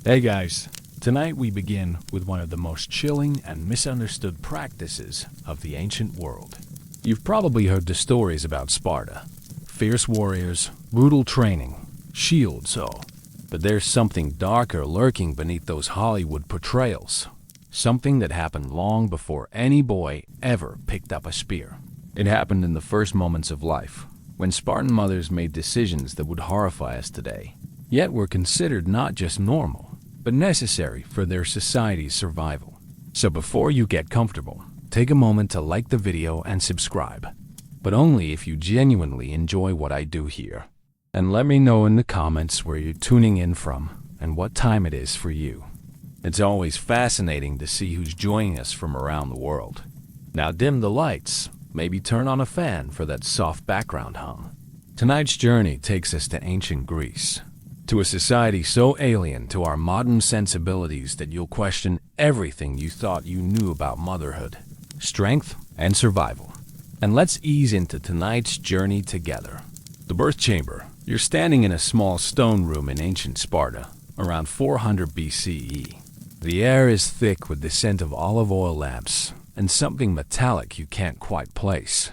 Hey guys, tonight we begin with one of the most chilling and misunderstood practices of the ancient world. You've probably heard the stories about Sparta. Fierce warriors, brutal training, shields, oh. But there's something darker lurking beneath those Hollywood portrayals. Something that happened long before any boy ever picked up a spear. It happened in the first moments of life, when Spartan mothers made decisions that would horrify us today, yet were considered not just normal, but necessary for their society's survival. So before you get comfortable, take a moment to like the video and subscribe, but only if you genuinely enjoy what I do here. And let me know in the comments where you're tuning in from and what time it is for you. It's always fascinating to see who's joining us from around the world. Now dim the lights, maybe turn on a fan for that soft background hum. Tonight's journey takes us to ancient Greece, to a society so alien to our modern sensibilities that you'll question everything you thought you knew about motherhood, strength, and survival. And let's ease into tonight's journey together. The birth chamber. You're standing in a small stone room in ancient Sparta, around 400 BCE. The air is thick with the scent of olive oil lamps and something metallic you can't quite place.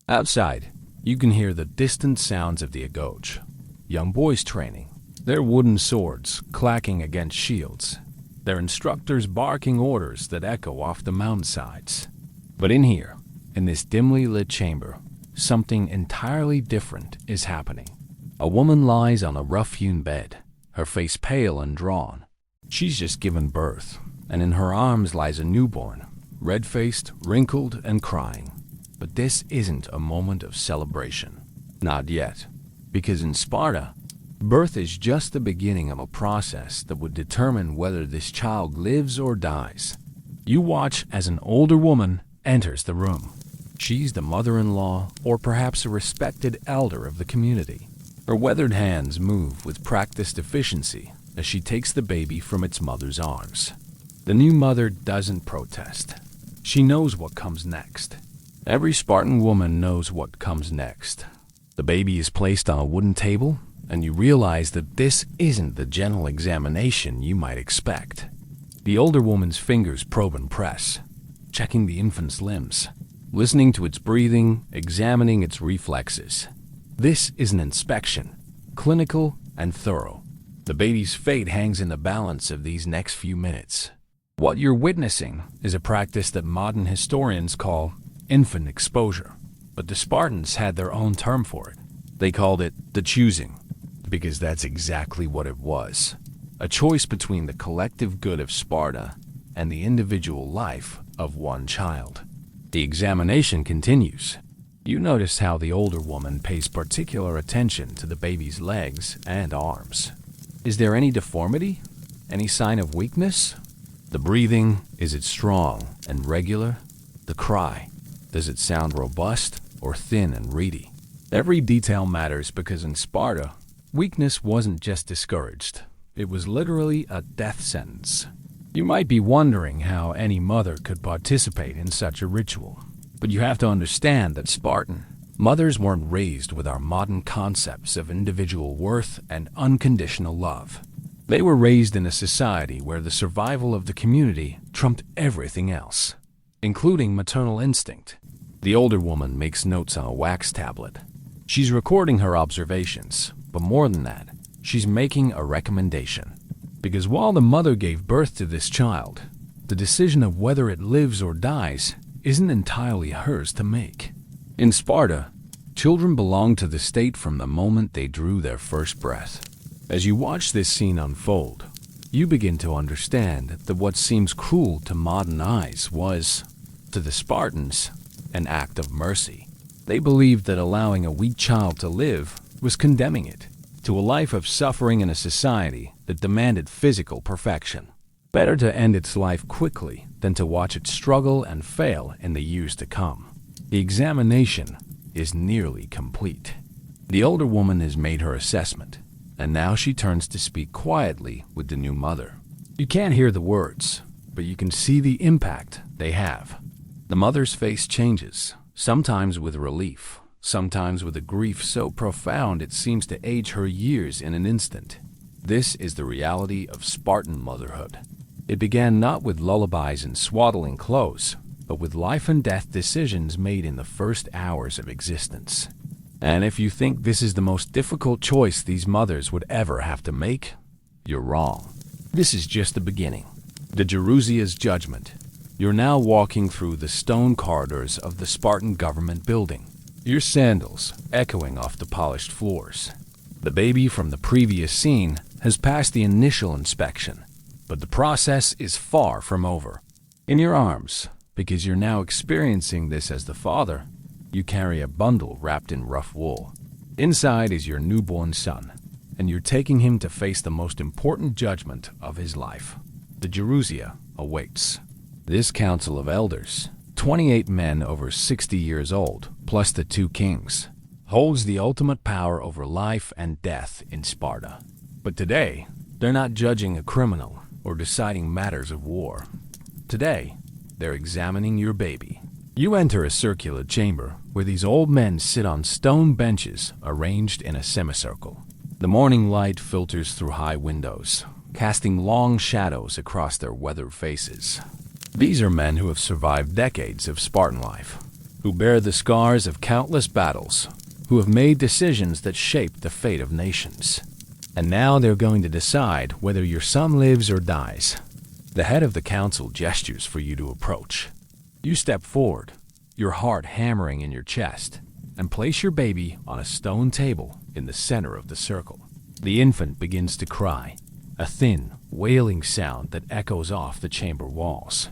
Outside, you can hear the distant sounds of the agoge, young boys training, their wooden swords clacking against shields, their instructors barking orders that echo off the mountainsides. But in here, in this dimly lit chamber, something entirely different is happening. A woman lies on a rough-hewn bed, her face pale and drawn. She's just given birth, and in her arms lies a newborn, red-faced, wrinkled, and crying. But this isn't a moment of celebration. Not yet, because in Sparta, birth is just the beginning of a process that would determine whether this child lives or dies. You watch as an older woman enters the room. She's the mother-in-law or perhaps a respected elder of the community. Her weathered hands move with practiced efficiency as she takes the baby from its mother's arms. The new mother doesn't protest. She knows what comes next. Every Spartan woman knows what comes next. The baby is placed on a wooden table, and you realize that this isn't the gentle examination you might expect. The older woman's fingers probe and press, checking the infant's limbs, listening to its breathing, examining its reflexes. This is an inspection, clinical and thorough. The baby's fate hangs in the balance of these next few minutes. What you're witnessing is a practice that modern historians call infant exposure, but the Spartans had their own term for it. They called it the choosing, because that's exactly what it was. A choice between the collective good of Sparta and the individual life of one child. The examination continues. You notice how the older woman pays particular attention to the baby's legs and arms. Is there any deformity? Any sign of weakness? The breathing, is it strong and regular? The cry, does it sound robust or thin and reedy? Every detail matters because in Sparta, weakness wasn't just discouraged. It was literally a death sentence. You might be wondering how any mother could participate in such a ritual. But you have to understand that Spartan mothers weren't raised with our modern concepts of individual worth and unconditional love. They were raised in a society where the survival of the community trumped everything else, including maternal instinct. The older woman makes notes on a wax tablet. She's recording her observations, but more than that, she's making a recommendation. Because while the mother gave birth to this child, the decision of whether it lives or dies isn't entirely hers to make. In Sparta, children belonged to the state from the moment they drew their first breath. As you watch this scene unfold, you begin to understand that what seems cruel to modern eyes was, to the Spartans, an act of mercy. They believed that allowing a weak child to live was condemning it to a life of suffering in a society that demanded physical perfection. Better to end its life quickly than to watch it struggle and fail in the years to come. The examination is nearly complete. The older woman has made her assessment, and now she turns to speak quietly with the new mother. You can't hear the words, but you can see the impact they have. The mother's face changes, sometimes with relief, sometimes with a grief so profound it seems to age her years in an instant. This is the reality of Spartan motherhood. It began not with lullabies and swaddling clothes, but with life and death decisions made in the first hours of existence. And if you think this is the most difficult choice these mothers would ever have to make, you're wrong. This is just the beginning. The Jerusia's judgment. You're now walking through the stone corridors of the Spartan government building, your sandals echoing off the polished floors. The baby from the previous scene has passed the initial inspection, but the process is far from over. In your arms, because you're now experiencing this as the father, you carry a bundle wrapped in rough wool. Inside is your newborn son, and you're taking him to face the most important judgment of his life. The Jerusia awaits. This council of elders, 28 men over 60 years old, plus the 2 kings, holds the ultimate power over life and death in Sparta. But today, they're not judging a criminal or deciding matters of war. Today, they're examining your baby. You enter a circular chamber where these old men sit on stone benches arranged in a semicircle. The morning light filters through high windows, casting long shadows across their weathered faces. These are men who have survived decades of Spartan life, who bear the scars of countless battles, who have made decisions that shaped the fate of nations. And now they're going to decide whether your son lives or dies. The head of the council gestures for you to approach. You step forward, your heart hammering in your chest, and place your baby on a stone table in the center of the circle. The infant begins to cry, a thin, wailing sound that echoes off the chamber walls.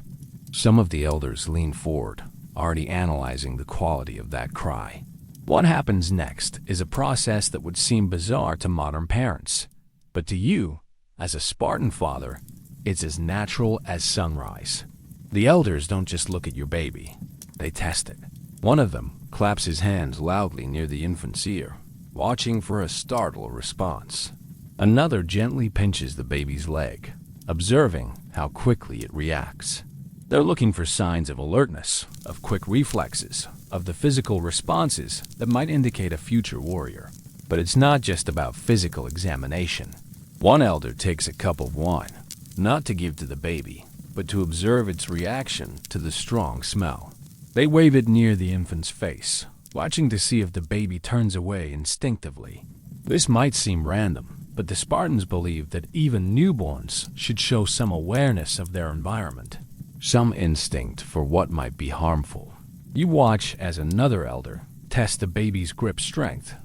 Some of the elders lean forward, already analyzing the quality of that cry. What happens next is a process that would seem bizarre to modern parents, but to you, as a Spartan father, it's as natural as sunrise. The elders don't just look at your baby, they test it. One of them claps his hands loudly near the infant's ear, watching for a startled response. Another gently pinches the baby's leg, observing how quickly it reacts. They're looking for signs of alertness, of quick reflexes, of the physical responses that might indicate a future warrior. But it's not just about physical examination. One elder takes a cup of wine, not to give to the baby, but to observe its reaction to the strong smell. They wave it near the infant's face, watching to see if the baby turns away instinctively. This might seem random, but the Spartans believe that even newborns should show some awareness of their environment, some instinct for what might be harmful. You watch as another elder tests the baby's grip strength,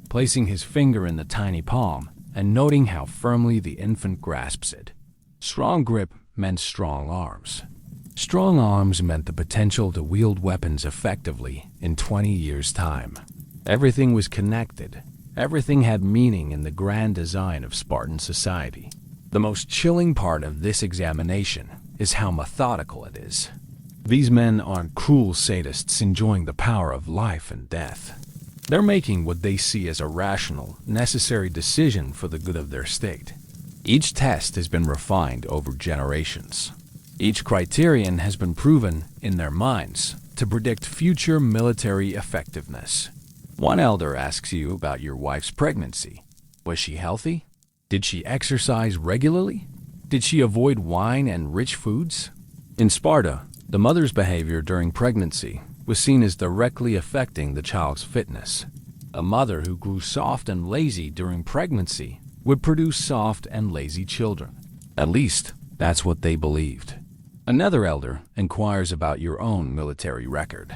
placing his finger in the tiny palm and noting how firmly the infant grasps it. Strong grip meant strong arms. Strong arms meant the potential to wield weapons effectively in 20 years' time. Everything was connected. Everything had meaning in the grand design of Spartan society. The most chilling part of this examination is how methodical it is. These men aren't cruel sadists enjoying the power of life and death. They're making what they see as a rational, necessary decision for the good of their state. Each test has been refined over generations. Each criterion has been proven, in their minds, to predict future military effectiveness. One elder asks you about your wife's pregnancy. Was she healthy? Did she exercise regularly? Did she avoid wine and rich foods? In Sparta, the mother's behavior during pregnancy was seen as directly affecting the child's fitness. A mother who grew soft and lazy during pregnancy would produce soft and lazy children. At least, that's what they believed. Another elder inquires about your own military record.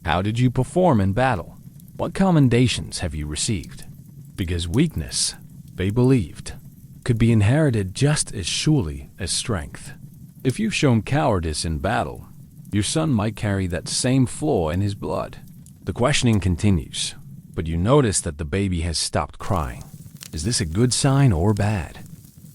How did you perform in battle? What commendations have you received? Because weakness, they believed, could be inherited just as surely as strength. If you've shown cowardice in battle, your son might carry that same flaw in his blood. The questioning continues, but you notice that the baby has stopped crying. Is this a good sign or bad?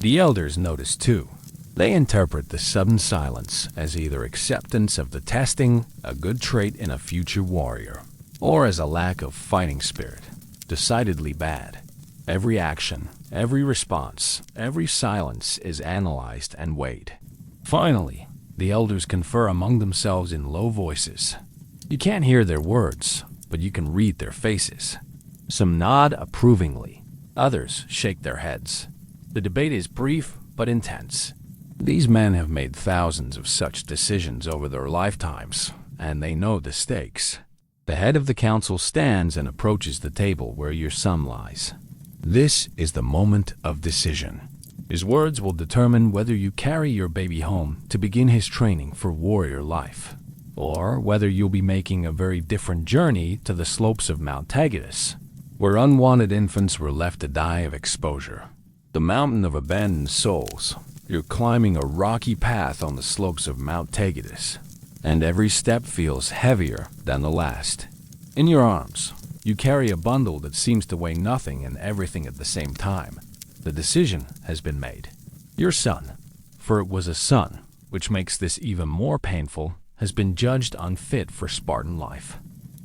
The elders notice too. They interpret the sudden silence as either acceptance of the testing, a good trait in a future warrior, or as a lack of fighting spirit, decidedly bad. Every action, every response, every silence is analyzed and weighed. Finally, the elders confer among themselves in low voices. You can't hear their words, but you can read their faces. Some nod approvingly. Others shake their heads. The debate is brief but intense. These men have made thousands of such decisions over their lifetimes, and they know the stakes. The head of the council stands and approaches the table where your son lies. This is the moment of decision. His words will determine whether you carry your baby home to begin his training for warrior life, or whether you'll be making a very different journey to the slopes of Mount Tegetus, where unwanted infants were left to die of exposure. The mountain of abandoned souls. You're climbing a rocky path on the slopes of Mount Tegetus, and every step feels heavier than the last. In your arms, you carry a bundle that seems to weigh nothing and everything at the same time. The decision has been made. Your son, for it was a son, which makes this even more painful, has been judged unfit for Spartan life.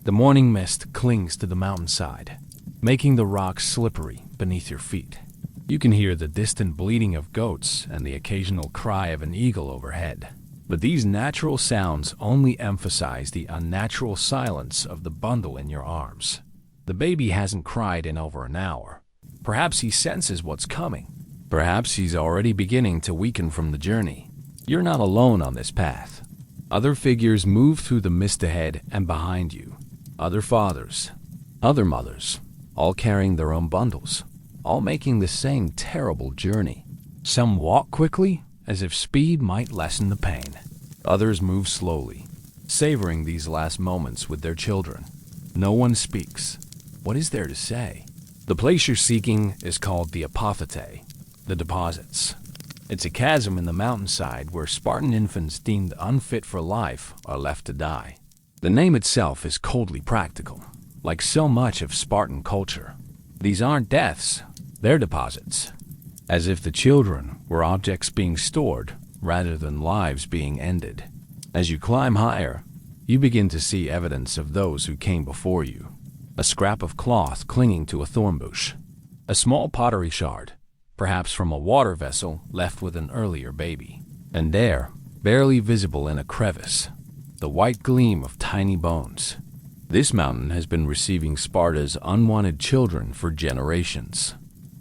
The morning mist clings to the mountainside, making the rocks slippery beneath your feet. You can hear the distant bleating of goats and the occasional cry of an eagle overhead. But these natural sounds only emphasize the unnatural silence of the bundle in your arms. The baby hasn't cried in over an hour. Perhaps he senses what's coming. Perhaps he's already beginning to weaken from the journey. You're not alone on this path. Other figures move through the mist ahead and behind you. Other fathers, other mothers, all carrying their own bundles, all making the same terrible journey. Some walk quickly, as if speed might lessen the pain. Others move slowly, savoring these last moments with their children. No one speaks. What is there to say? The place you're seeking is called the Apothete, the deposits. It's a chasm in the mountainside where Spartan infants deemed unfit for life are left to die. The name itself is coldly practical, like so much of Spartan culture. These aren't deaths, they're deposits. As if the children were objects being stored rather than lives being ended. As you climb higher, you begin to see evidence of those who came before you. A scrap of cloth clinging to a thorn bush. A small pottery shard, perhaps from a water vessel left with an earlier baby. And there, barely visible in a crevice, the white gleam of tiny bones. This mountain has been receiving Sparta's unwanted children for generations.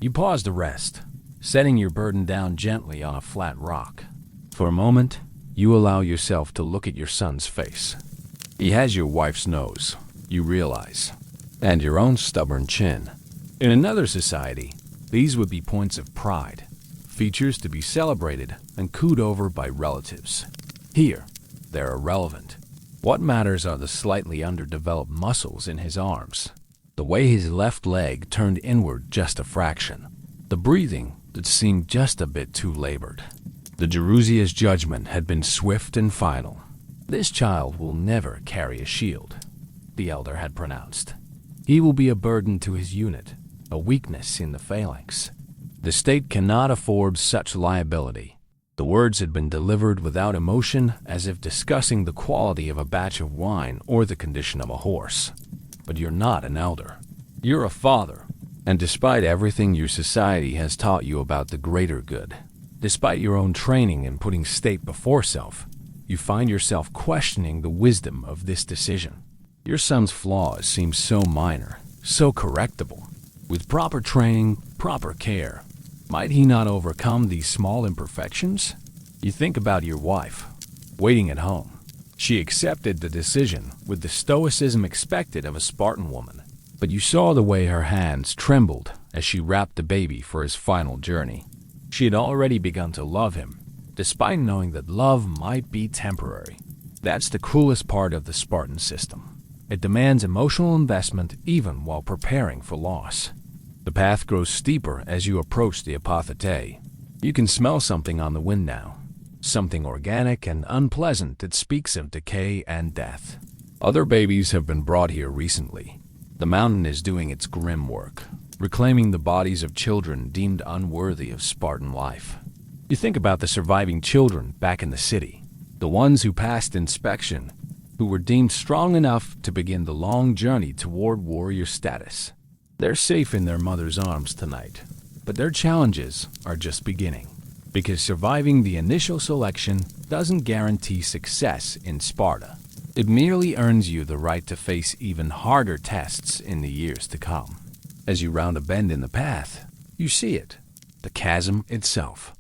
You pause to rest, setting your burden down gently on a flat rock. For a moment, you allow yourself to look at your son's face. He has your wife's nose, you realize, and your own stubborn chin. In another society, these would be points of pride, features to be celebrated and cooed over by relatives. Here, they're irrelevant. What matters are the slightly underdeveloped muscles in his arms, the way his left leg turned inward just a fraction, the breathing that seemed just a bit too labored. The Jerusia's judgment had been swift and final. This child will never carry a shield, the elder had pronounced. He will be a burden to his unit, a weakness in the phalanx. The state cannot afford such liability. The words had been delivered without emotion, as if discussing the quality of a batch of wine or the condition of a horse. But you're not an elder. You're a father. And despite everything your society has taught you about the greater good, despite your own training in putting state before self, you find yourself questioning the wisdom of this decision. Your son's flaws seem so minor, so correctable. With proper training, proper care, might he not overcome these small imperfections? You think about your wife, waiting at home. She accepted the decision with the stoicism expected of a Spartan woman. But you saw the way her hands trembled as she wrapped the baby for his final journey. She had already begun to love him, despite knowing that love might be temporary. That's the cruelest part of the Spartan system. It demands emotional investment even while preparing for loss. The path grows steeper as you approach the Apothete. You can smell something on the wind now, something organic and unpleasant that speaks of decay and death. Other babies have been brought here recently. The mountain is doing its grim work, reclaiming the bodies of children deemed unworthy of Spartan life. You think about the surviving children back in the city, the ones who passed inspection, who were deemed strong enough to begin the long journey toward warrior status. They're safe in their mother's arms tonight, but their challenges are just beginning, because surviving the initial selection doesn't guarantee success in Sparta. It merely earns you the right to face even harder tests in the years to come. As you round a bend in the path, you see it. the chasm itself.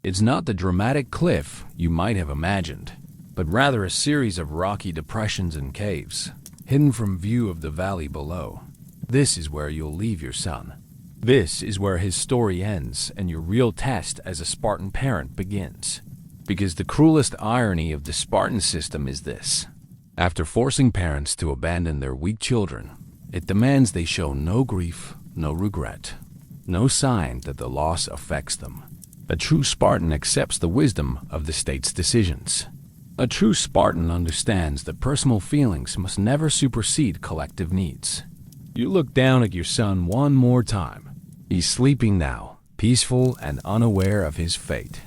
It's not the dramatic cliff you might have imagined, but rather a series of rocky depressions and caves, hidden from view of the valley below. This is where you'll leave your son. This is where his story ends and your real test as a Spartan parent begins. Because the cruelest irony of the Spartan system is this. After forcing parents to abandon their weak children, it demands they show no grief, no regret, no sign that the loss affects them. A true Spartan accepts the wisdom of the state's decisions. A true Spartan understands that personal feelings must never supersede collective needs. You look down at your son one more time. He's sleeping now, peaceful and unaware of his fate.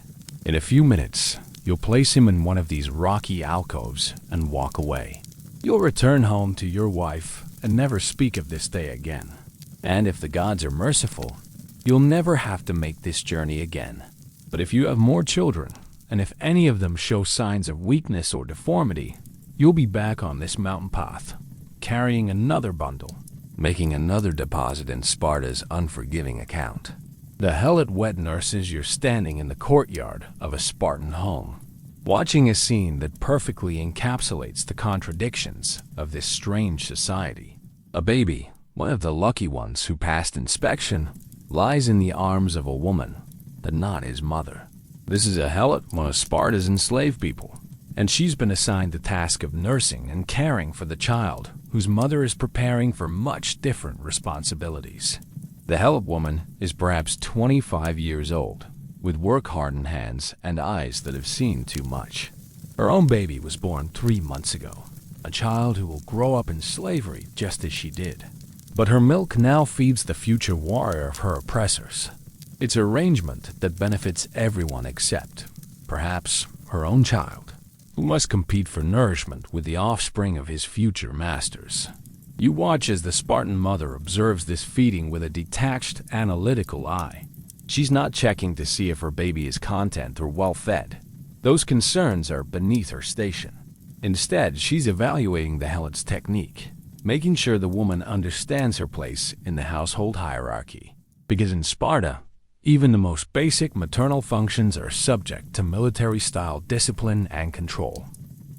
In a few minutes, you'll place him in one of these rocky alcoves and walk away. You'll return home to your wife and never speak of this day again. And if the gods are merciful, you'll never have to make this journey again. But if you have more children, and if any of them show signs of weakness or deformity, you'll be back on this mountain path, carrying another bundle, making another deposit in Sparta's unforgiving account. The helot wet nurses you're standing in the courtyard of a Spartan home, watching a scene that perfectly encapsulates the contradictions of this strange society. A baby, one of the lucky ones who passed inspection, lies in the arms of a woman, but not his mother. This is a helot, one of Sparta's enslaved people, and she's been assigned the task of nursing and caring for the child, whose mother is preparing for much different responsibilities. The helot woman is perhaps 25 years old, with work-hardened hands and eyes that have seen too much. Her own baby was born 3 months ago, a child who will grow up in slavery just as she did. But her milk now feeds the future warrior of her oppressors. It's an arrangement that benefits everyone except, perhaps, her own child, who must compete for nourishment with the offspring of his future masters. You watch as the Spartan mother observes this feeding with a detached, analytical eye. She's not checking to see if her baby is content or well-fed. Those concerns are beneath her station. Instead, she's evaluating the helot's technique, making sure the woman understands her place in the household hierarchy. Because in Sparta, even the most basic maternal functions are subject to military-style discipline and control.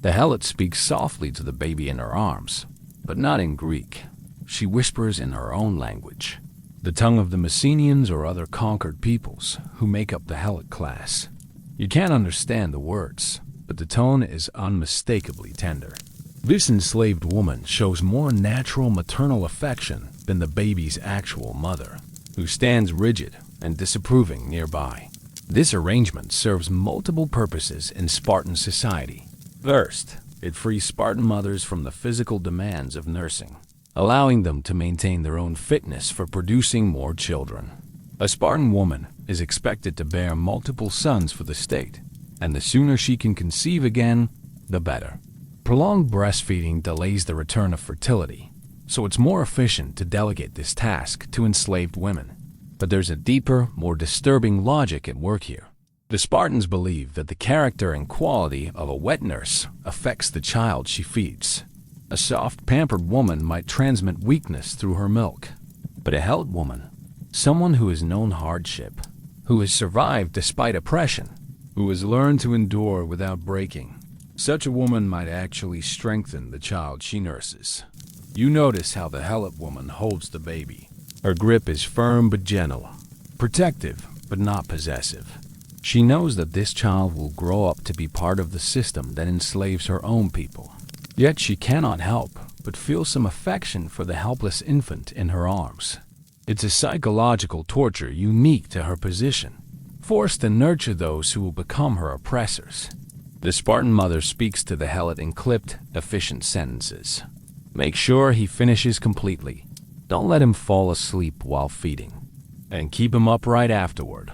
The helot speaks softly to the baby in her arms, but not in Greek. She whispers in her own language, the tongue of the Messenians or other conquered peoples who make up the helot class. You can't understand the words, but the tone is unmistakably tender. This enslaved woman shows more natural maternal affection than the baby's actual mother, who stands rigid and disapproving nearby. This arrangement serves multiple purposes in Spartan society. First, it frees Spartan mothers from the physical demands of nursing, allowing them to maintain their own fitness for producing more children. A Spartan woman is expected to bear multiple sons for the state, and the sooner she can conceive again, the better. Prolonged breastfeeding delays the return of fertility, so it's more efficient to delegate this task to enslaved women. But there's a deeper, more disturbing logic at work here. The Spartans believe that the character and quality of a wet nurse affects the child she feeds. A soft, pampered woman might transmit weakness through her milk, but a helot woman, someone who has known hardship, who has survived despite oppression, who has learned to endure without breaking, such a woman might actually strengthen the child she nurses. You notice how the helot woman holds the baby. Her grip is firm but gentle, protective but not possessive. She knows that this child will grow up to be part of the system that enslaves her own people. Yet she cannot help but feel some affection for the helpless infant in her arms. It's a psychological torture unique to her position, forced to nurture those who will become her oppressors. The Spartan mother speaks to the helot in clipped, efficient sentences. Make sure he finishes completely. Don't let him fall asleep while feeding. And keep him upright afterward.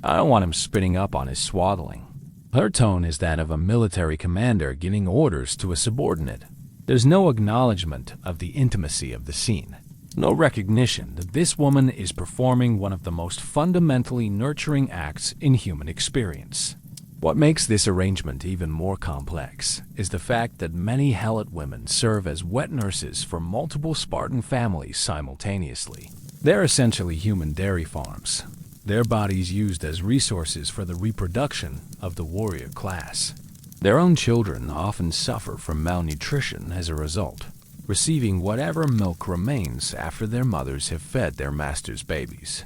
I don't want him spitting up on his swaddling. Her tone is that of a military commander giving orders to a subordinate. There's no acknowledgement of the intimacy of the scene. No recognition that this woman is performing one of the most fundamentally nurturing acts in human experience. What makes this arrangement even more complex is the fact that many helot women serve as wet nurses for multiple Spartan families simultaneously. They're essentially human dairy farms. their bodies used as resources for the reproduction of the warrior class. Their own children often suffer from malnutrition as a result, receiving whatever milk remains after their mothers have fed their master's babies.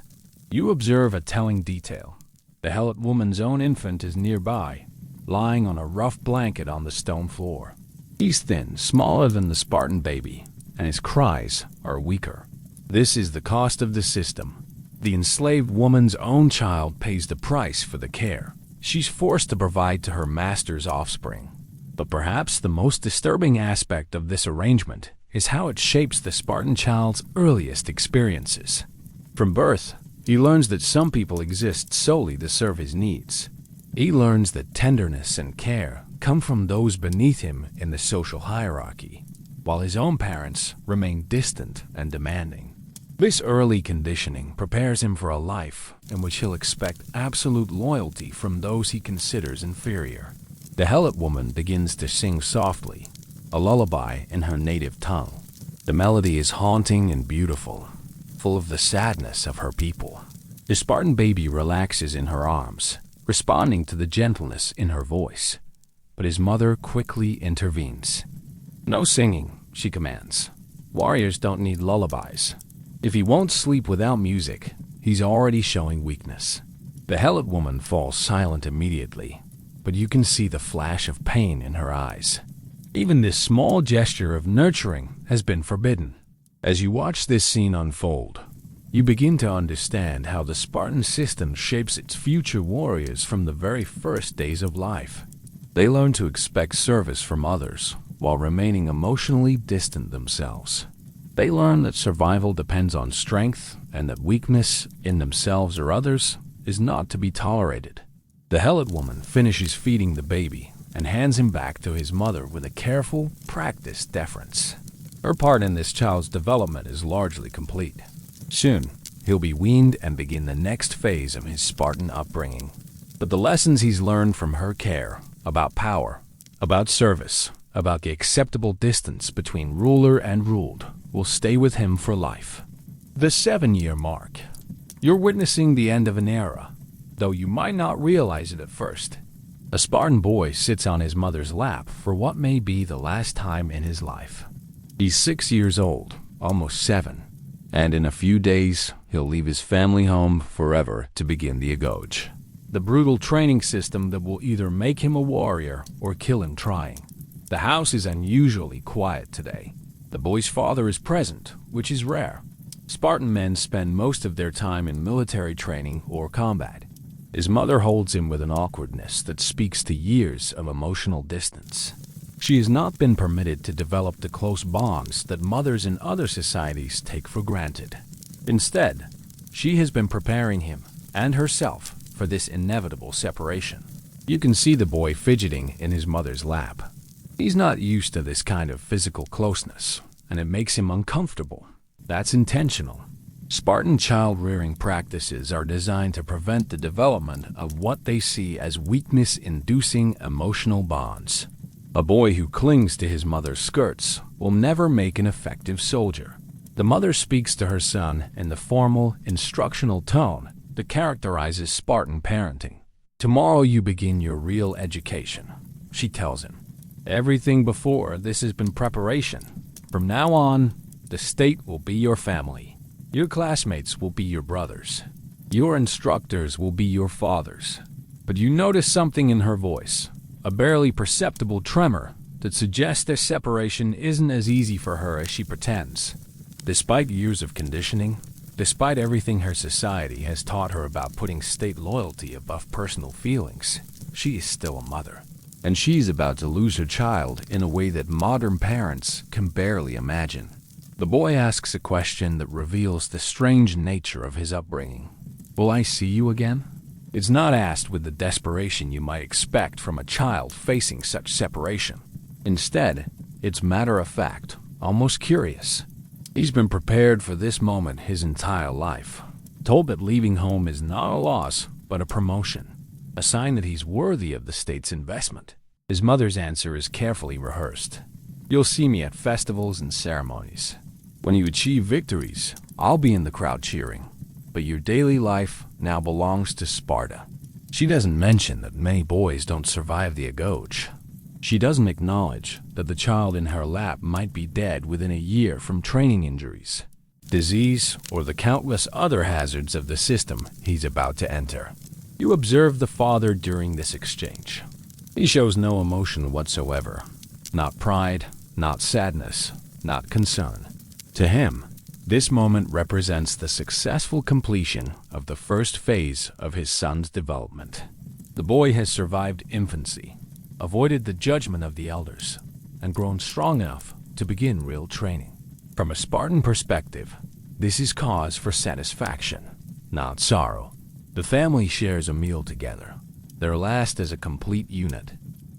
You observe a telling detail. The Helot woman's own infant is nearby, lying on a rough blanket on the stone floor. He's thin, smaller than the Spartan baby, and his cries are weaker. This is the cost of the system. The enslaved woman's own child pays the price for the care she's forced to provide to her master's offspring. But perhaps the most disturbing aspect of this arrangement is how it shapes the Spartan child's earliest experiences. From birth, he learns that some people exist solely to serve his needs. He learns that tenderness and care come from those beneath him in the social hierarchy, while his own parents remain distant and demanding. This early conditioning prepares him for a life in which he'll expect absolute loyalty from those he considers inferior. The Helot woman begins to sing softly, a lullaby in her native tongue. The melody is haunting and beautiful, full of the sadness of her people. The Spartan baby relaxes in her arms, responding to the gentleness in her voice. But his mother quickly intervenes. "No singing," she commands. "Warriors don't need lullabies." If he won't sleep without music, he's already showing weakness. The Helot woman falls silent immediately, but you can see the flash of pain in her eyes. Even this small gesture of nurturing has been forbidden. As you watch this scene unfold, you begin to understand how the Spartan system shapes its future warriors from the very first days of life. They learn to expect service from others while remaining emotionally distant themselves. They learn that survival depends on strength and that weakness in themselves or others is not to be tolerated. The Helot woman finishes feeding the baby and hands him back to his mother with a careful, practiced deference. Her part in this child's development is largely complete. Soon, he'll be weaned and begin the next phase of his Spartan upbringing. But the lessons he's learned from her care about power, about service, about the acceptable distance between ruler and ruled will stay with him for life. The 7-year mark. You're witnessing the end of an era, though you might not realize it at first. A Spartan boy sits on his mother's lap for what may be the last time in his life. He's 6 years old, almost 7, and in a few days he'll leave his family home forever to begin the Agoj, the brutal training system that will either make him a warrior or kill him trying. The house is unusually quiet today. The boy's father is present, which is rare. Spartan men spend most of their time in military training or combat. His mother holds him with an awkwardness that speaks to years of emotional distance. She has not been permitted to develop the close bonds that mothers in other societies take for granted. Instead, she has been preparing him and herself for this inevitable separation. You can see the boy fidgeting in his mother's lap. He's not used to this kind of physical closeness, and it makes him uncomfortable. That's intentional. Spartan child-rearing practices are designed to prevent the development of what they see as weakness-inducing emotional bonds. A boy who clings to his mother's skirts will never make an effective soldier. The mother speaks to her son in the formal, instructional tone that characterizes Spartan parenting. "Tomorrow you begin your real education," she tells him. "Everything before this has been preparation. From now on, the state will be your family. Your classmates will be your brothers. Your instructors will be your fathers." But you notice something in her voice, a barely perceptible tremor that suggests their separation isn't as easy for her as she pretends. Despite years of conditioning, despite everything her society has taught her about putting state loyalty above personal feelings, she is still a mother. And she's about to lose her child in a way that modern parents can barely imagine. The boy asks a question that reveals the strange nature of his upbringing. "Will I see you again?" It's not asked with the desperation you might expect from a child facing such separation. Instead, it's matter-of-fact, almost curious. He's been prepared for this moment his entire life, told that leaving home is not a loss, but a promotion. A sign that he's worthy of the state's investment. His mother's answer is carefully rehearsed. "You'll see me at festivals and ceremonies. When you achieve victories, I'll be in the crowd cheering." but your daily life now belongs to Sparta. She doesn't mention that many boys don't survive the agoge. She doesn't acknowledge that the child in her lap might be dead within a year from training injuries, disease, or the countless other hazards of the system he's about to enter. You observe the father during this exchange. He shows no emotion whatsoever. Not pride, not sadness, not concern. To him, this moment represents the successful completion of the first phase of his son's development. The boy has survived infancy, avoided the judgment of the elders, and grown strong enough to begin real training. From a Spartan perspective, this is cause for satisfaction, not sorrow. The family shares a meal together. Their last as a complete unit.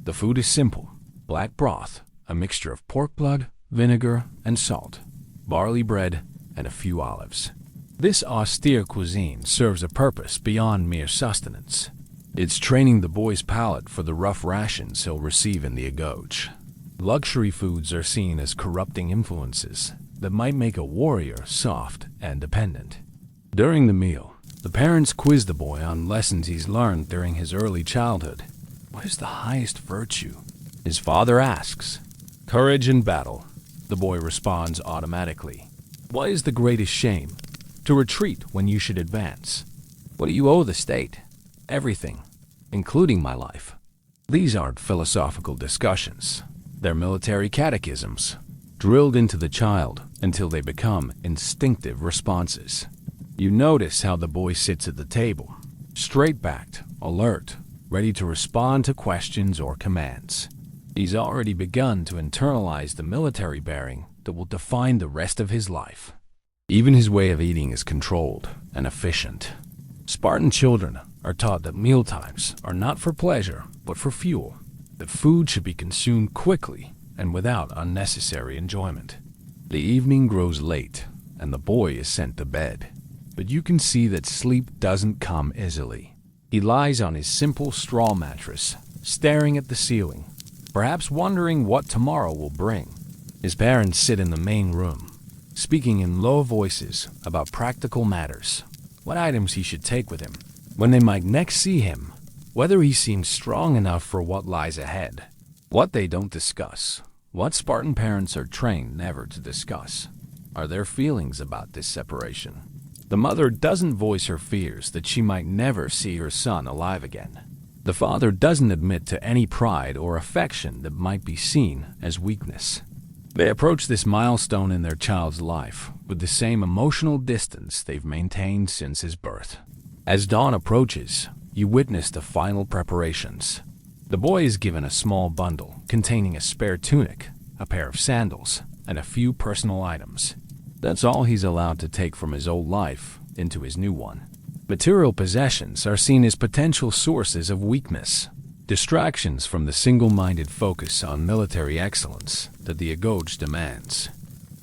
The food is simple: black broth, a mixture of pork blood, vinegar, and salt, barley bread, and a few olives. This austere cuisine serves a purpose beyond mere sustenance. It's training the boy's palate for the rough rations he'll receive in the agoge. Luxury foods are seen as corrupting influences that might make a warrior soft and dependent. During the meal, the parents quiz the boy on lessons he's learned during his early childhood. What is the highest virtue? His father asks. Courage in battle. The boy responds automatically. What is the greatest shame? To retreat when you should advance. What do you owe the state? Everything, including my life. These aren't philosophical discussions. They're military catechisms, drilled into the child until they become instinctive responses. You notice how the boy sits at the table, straight-backed, alert, ready to respond to questions or commands. He's already begun to internalize the military bearing that will define the rest of his life. Even his way of eating is controlled and efficient. Spartan children are taught that mealtimes are not for pleasure, but for fuel. That food should be consumed quickly and without unnecessary enjoyment. The evening grows late, and the boy is sent to bed. But you can see that sleep doesn't come easily. He lies on his simple straw mattress, staring at the ceiling, perhaps wondering what tomorrow will bring. His parents sit in the main room, speaking in low voices about practical matters, what items he should take with him, when they might next see him, whether he seems strong enough for what lies ahead. What they don't discuss, what Spartan parents are trained never to discuss, are their feelings about this separation. The mother doesn't voice her fears that she might never see her son alive again. The father doesn't admit to any pride or affection that might be seen as weakness. They approach this milestone in their child's life with the same emotional distance they've maintained since his birth. As dawn approaches, you witness the final preparations. The boy is given a small bundle containing a spare tunic, a pair of sandals, and a few personal items. That's all he's allowed to take from his old life into his new one. Material possessions are seen as potential sources of weakness, distractions from the single-minded focus on military excellence that the agoge demands.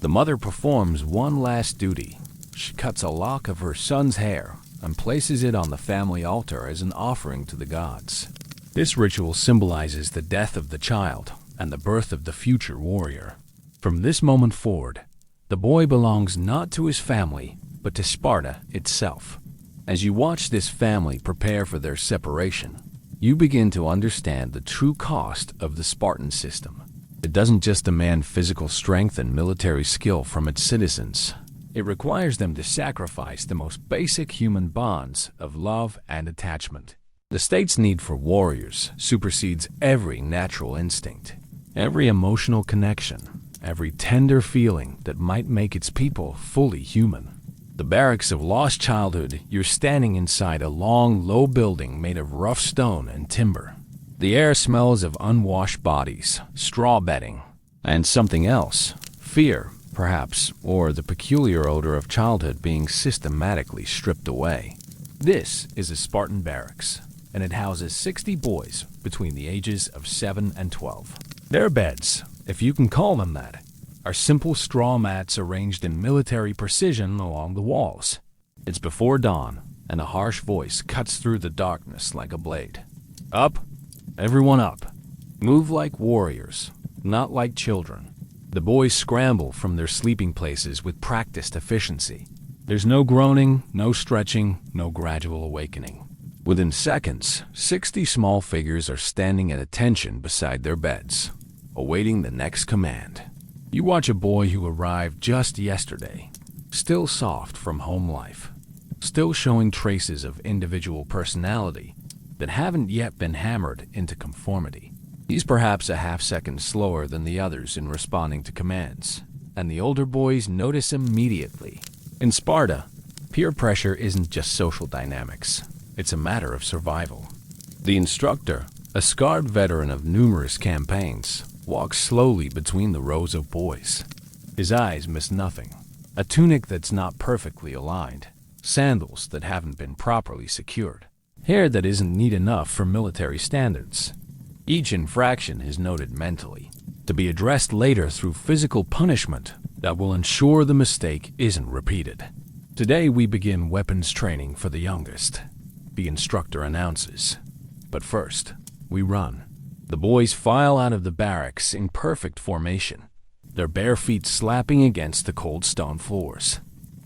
The mother performs one last duty. She cuts a lock of her son's hair and places it on the family altar as an offering to the gods. This ritual symbolizes the death of the child and the birth of the future warrior. From this moment forward, the boy belongs not to his family, but to Sparta itself. As you watch this family prepare for their separation, you begin to understand the true cost of the Spartan system. It doesn't just demand physical strength and military skill from its citizens. It requires them to sacrifice the most basic human bonds of love and attachment. The state's need for warriors supersedes every natural instinct, every emotional connection, every tender feeling that might make its people fully human. The barracks of lost childhood, you're standing inside a long, low building made of rough stone and timber. The air smells of unwashed bodies, straw bedding, and something else. Fear, perhaps, or the peculiar odor of childhood being systematically stripped away. This is a Spartan barracks, and it houses 60 boys between the ages of 7 and 12. Their beds, if you can call them that, are simple straw mats arranged in military precision along the walls. It's before dawn, and a harsh voice cuts through the darkness like a blade. Up, everyone up. Move like warriors, not like children. The boys scramble from their sleeping places with practiced efficiency. There's no groaning, no stretching, no gradual awakening. Within seconds, 60 small figures are standing at attention beside their beds, awaiting the next command. You watch a boy who arrived just yesterday, still soft from home life, still showing traces of individual personality that haven't yet been hammered into conformity. He's perhaps a half-second slower than the others in responding to commands, and the older boys notice immediately. In Sparta, peer pressure isn't just social dynamics, it's a matter of survival. The instructor, a scarred veteran of numerous campaigns, walks slowly between the rows of boys. His eyes miss nothing. A tunic that's not perfectly aligned, sandals that haven't been properly secured, hair that isn't neat enough for military standards. Each infraction is noted mentally, to be addressed later through physical punishment that will ensure the mistake isn't repeated. Today we begin weapons training for the youngest, the instructor announces. But first, we run. The boys file out of the barracks in perfect formation, their bare feet slapping against the cold stone floors.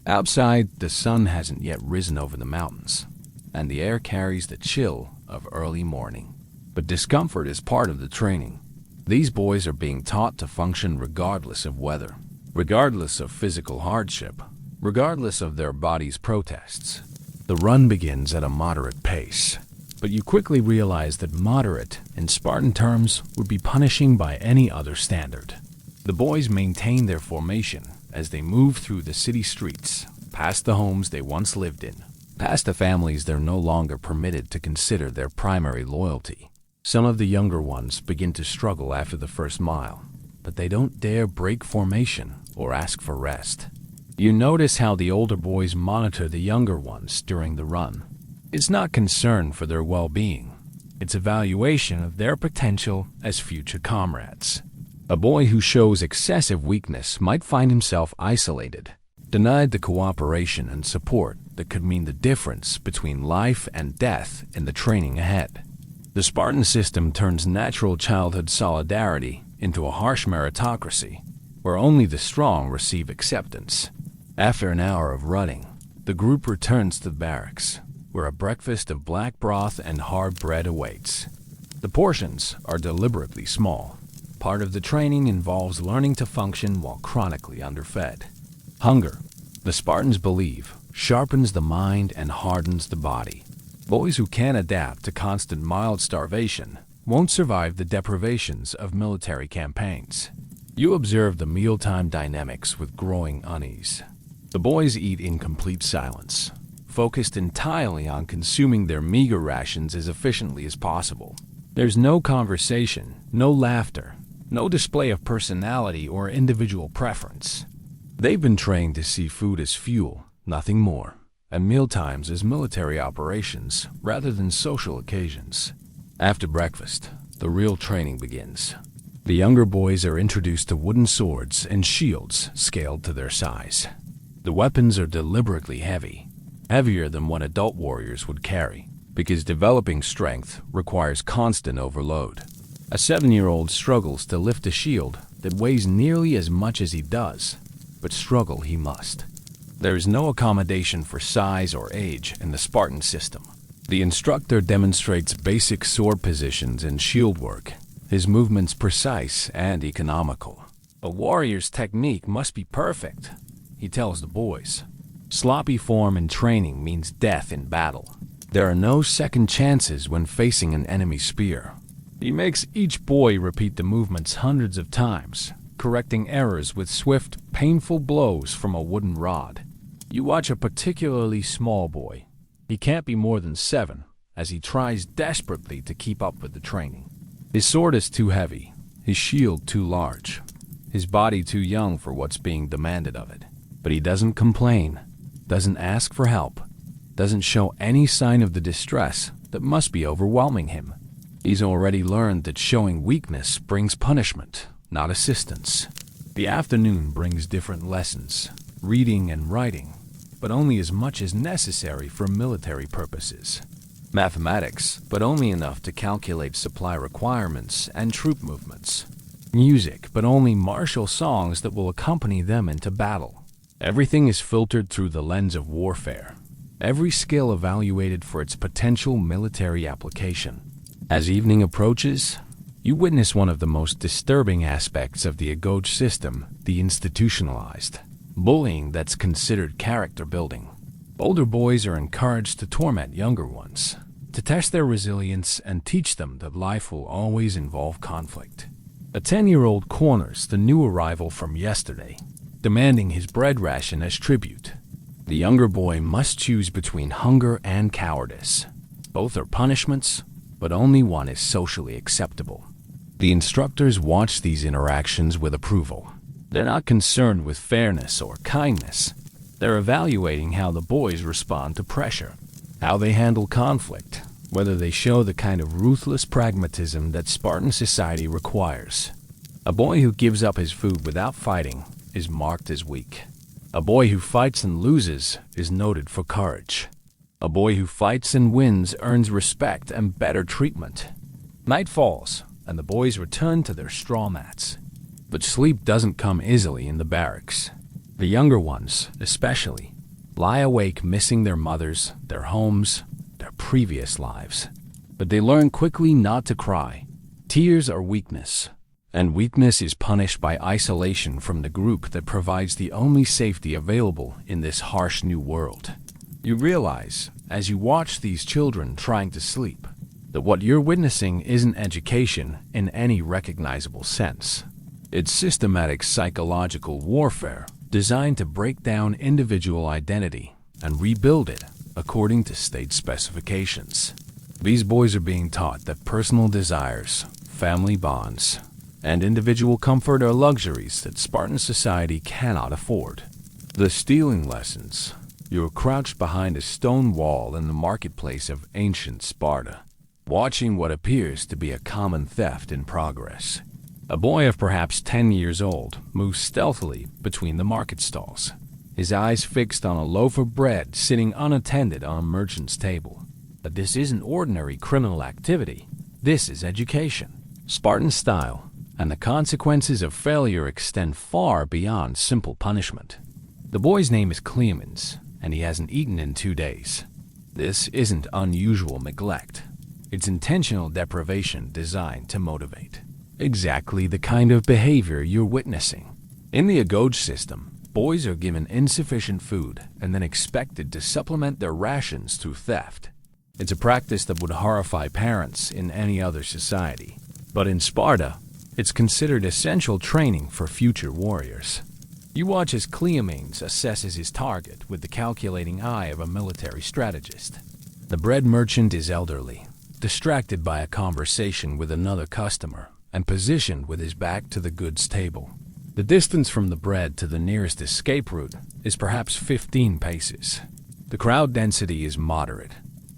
Outside, the sun hasn't yet risen over the mountains, and the air carries the chill of early morning. But discomfort is part of the training. These boys are being taught to function regardless of weather, regardless of physical hardship, regardless of their bodies' protests. The run begins at a moderate pace, but you quickly realize that moderate, in Spartan terms, would be punishing by any other standard. The boys maintain their formation as they move through the city streets, past the homes they once lived in, past the families they're no longer permitted to consider their primary loyalty. Some of the younger ones begin to struggle after the first mile, but they don't dare break formation or ask for rest. You notice how the older boys monitor the younger ones during the run. It's not concern for their well-being. It's evaluation of their potential as future comrades. A boy who shows excessive weakness might find himself isolated, denied the cooperation and support that could mean the difference between life and death in the training ahead. The Spartan system turns natural childhood solidarity into a harsh meritocracy, where only the strong receive acceptance. After an hour of running, the group returns to the barracks, where a breakfast of black broth and hard bread awaits. The portions are deliberately small. Part of the training involves learning to function while chronically underfed. Hunger, the Spartans believe, sharpens the mind and hardens the body. Boys who can't adapt to constant mild starvation won't survive the deprivations of military campaigns. You observe the mealtime dynamics with growing unease. The boys eat in complete silence, focused entirely on consuming their meager rations as efficiently as possible. There's no conversation, no laughter, no display of personality or individual preference. They've been trained to see food as fuel, nothing more, and mealtimes as military operations rather than social occasions. After breakfast, the real training begins. The younger boys are introduced to wooden swords and shields scaled to their size. The weapons are deliberately heavy, heavier than what adult warriors would carry, because developing strength requires constant overload. A 7-year-old struggles to lift a shield that weighs nearly as much as he does, but struggle he must. There is no accommodation for size or age in the Spartan system. The instructor demonstrates basic sword positions and shield work, his movements precise and economical. A warrior's technique must be perfect, he tells the boys. Sloppy form in training means death in battle. There are no second chances when facing an enemy spear. He makes each boy repeat the movements hundreds of times, correcting errors with swift, painful blows from a wooden rod. You watch a particularly small boy. He can't be more than 7, as he tries desperately to keep up with the training. His sword is too heavy, his shield too large, his body too young for what's being demanded of it. But he doesn't complain, doesn't ask for help, doesn't show any sign of the distress that must be overwhelming him. He's already learned that showing weakness brings punishment, not assistance. The afternoon brings different lessons, reading and writing, but only as much as necessary for military purposes. Mathematics, but only enough to calculate supply requirements and troop movements. Music, but only martial songs that will accompany them into battle. Everything is filtered through the lens of warfare. Every skill evaluated for its potential military application. As evening approaches, you witness one of the most disturbing aspects of the Agoj system, the institutionalized bullying that's considered character building. Older boys are encouraged to torment younger ones, to test their resilience and teach them that life will always involve conflict. A 10-year-old corners the new arrival from yesterday, demanding his bread ration as tribute. The younger boy must choose between hunger and cowardice. Both are punishments, but only one is socially acceptable. The instructors watch these interactions with approval. They're not concerned with fairness or kindness. They're evaluating how the boys respond to pressure, how they handle conflict, whether they show the kind of ruthless pragmatism that Spartan society requires. A boy who gives up his food without fighting is marked as weak. A boy who fights and loses is noted for courage. A boy who fights and wins earns respect and better treatment. Night falls, and the boys return to their straw mats. But sleep doesn't come easily in the barracks. The younger ones, especially, lie awake missing their mothers, their homes, their previous lives. But they learn quickly not to cry. Tears are weakness, and weakness is punished by isolation from the group that provides the only safety available in this harsh new world. You realize, as you watch these children trying to sleep, that what you're witnessing isn't education in any recognizable sense. It's systematic psychological warfare designed to break down individual identity and rebuild it according to state specifications. These boys are being taught that personal desires, family bonds, and individual comfort are luxuries that Spartan society cannot afford. The stealing lessons. You're crouched behind a stone wall in the marketplace of ancient Sparta, watching what appears to be a common theft in progress. A boy of perhaps 10 years old moves stealthily between the market stalls, his eyes fixed on a loaf of bread sitting unattended on a merchant's table. But this isn't ordinary criminal activity. This is education, Spartan style, and the consequences of failure extend far beyond simple punishment. The boy's name is Clemens, and he hasn't eaten in 2 days. This isn't unusual neglect. It's intentional deprivation designed to motivate. Exactly the kind of behavior you're witnessing. In the Agoj system, boys are given insufficient food and then expected to supplement their rations through theft. It's a practice that would horrify parents in any other society. But in Sparta, it's considered essential training for future warriors. You watch as Cleomenes assesses his target with the calculating eye of a military strategist. The bread merchant is elderly, distracted by a conversation with another customer, and positioned with his back to the goods table. The distance from the bread to the nearest escape route is perhaps 15 paces. The crowd density is moderate,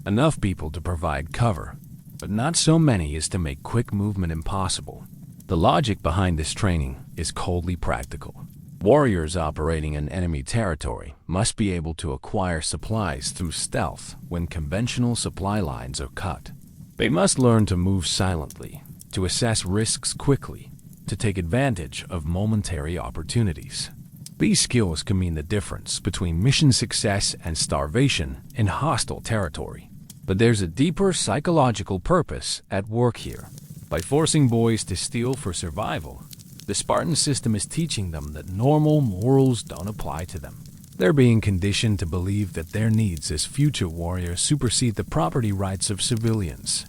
enough people to provide cover, but not so many as to make quick movement impossible. The logic behind this training is coldly practical. Warriors operating in enemy territory must be able to acquire supplies through stealth when conventional supply lines are cut. They must learn to move silently, to assess risks quickly, to take advantage of momentary opportunities. These skills can mean the difference between mission success and starvation in hostile territory. But there's a deeper psychological purpose at work here. By forcing boys to steal for survival, the Spartan system is teaching them that normal morals don't apply to them. They're being conditioned to believe that their needs as future warriors supersede the property rights of civilians.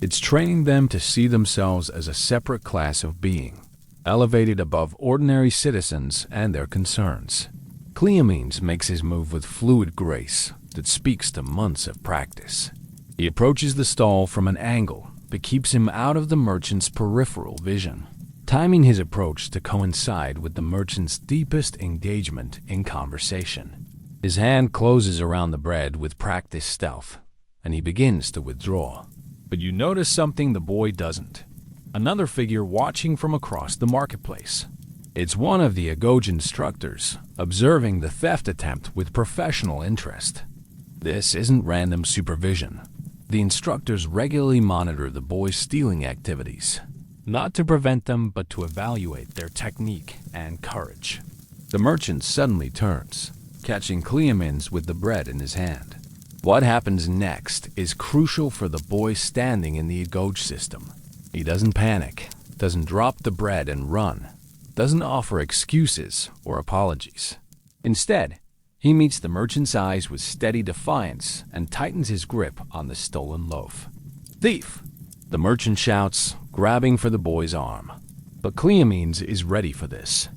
It's training them to see themselves as a separate class of being, elevated above ordinary citizens and their concerns. Cleomenes makes his move with fluid grace that speaks to months of practice. He approaches the stall from an angle that keeps him out of the merchant's peripheral vision, timing his approach to coincide with the merchant's deepest engagement in conversation. His hand closes around the bread with practiced stealth, and he begins to withdraw. But you notice something the boy doesn't. Another figure watching from across the marketplace. It's one of the Agoj instructors, observing the theft attempt with professional interest. This isn't random supervision. The instructors regularly monitor the boys' stealing activities, not to prevent them, but to evaluate their technique and courage. The merchant suddenly turns, catching Cleomins with the bread in his hand. What happens next is crucial for the boy standing in the Agoj system. He doesn't panic, doesn't drop the bread and run, doesn't offer excuses or apologies. Instead, he meets the merchant's eyes with steady defiance and tightens his grip on the stolen loaf. "Thief!" the merchant shouts, grabbing for the boy's arm. But Cleomins is ready for this.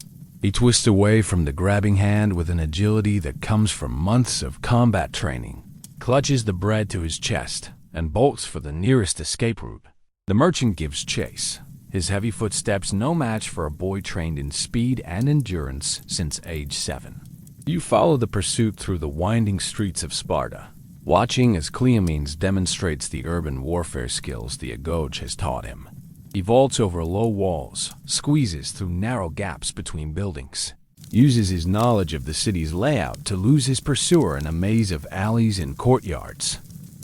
He twists away from the grabbing hand with an agility that comes from months of combat training, clutches the bread to his chest, and bolts for the nearest escape route. The merchant gives chase, his heavy footsteps no match for a boy trained in speed and endurance since age 7. You follow the pursuit through the winding streets of Sparta, watching as Cleomins demonstrates the urban warfare skills the Agoj has taught him. He vaults over low walls, squeezes through narrow gaps between buildings, uses his knowledge of the city's layout to lose his pursuer in a maze of alleys and courtyards.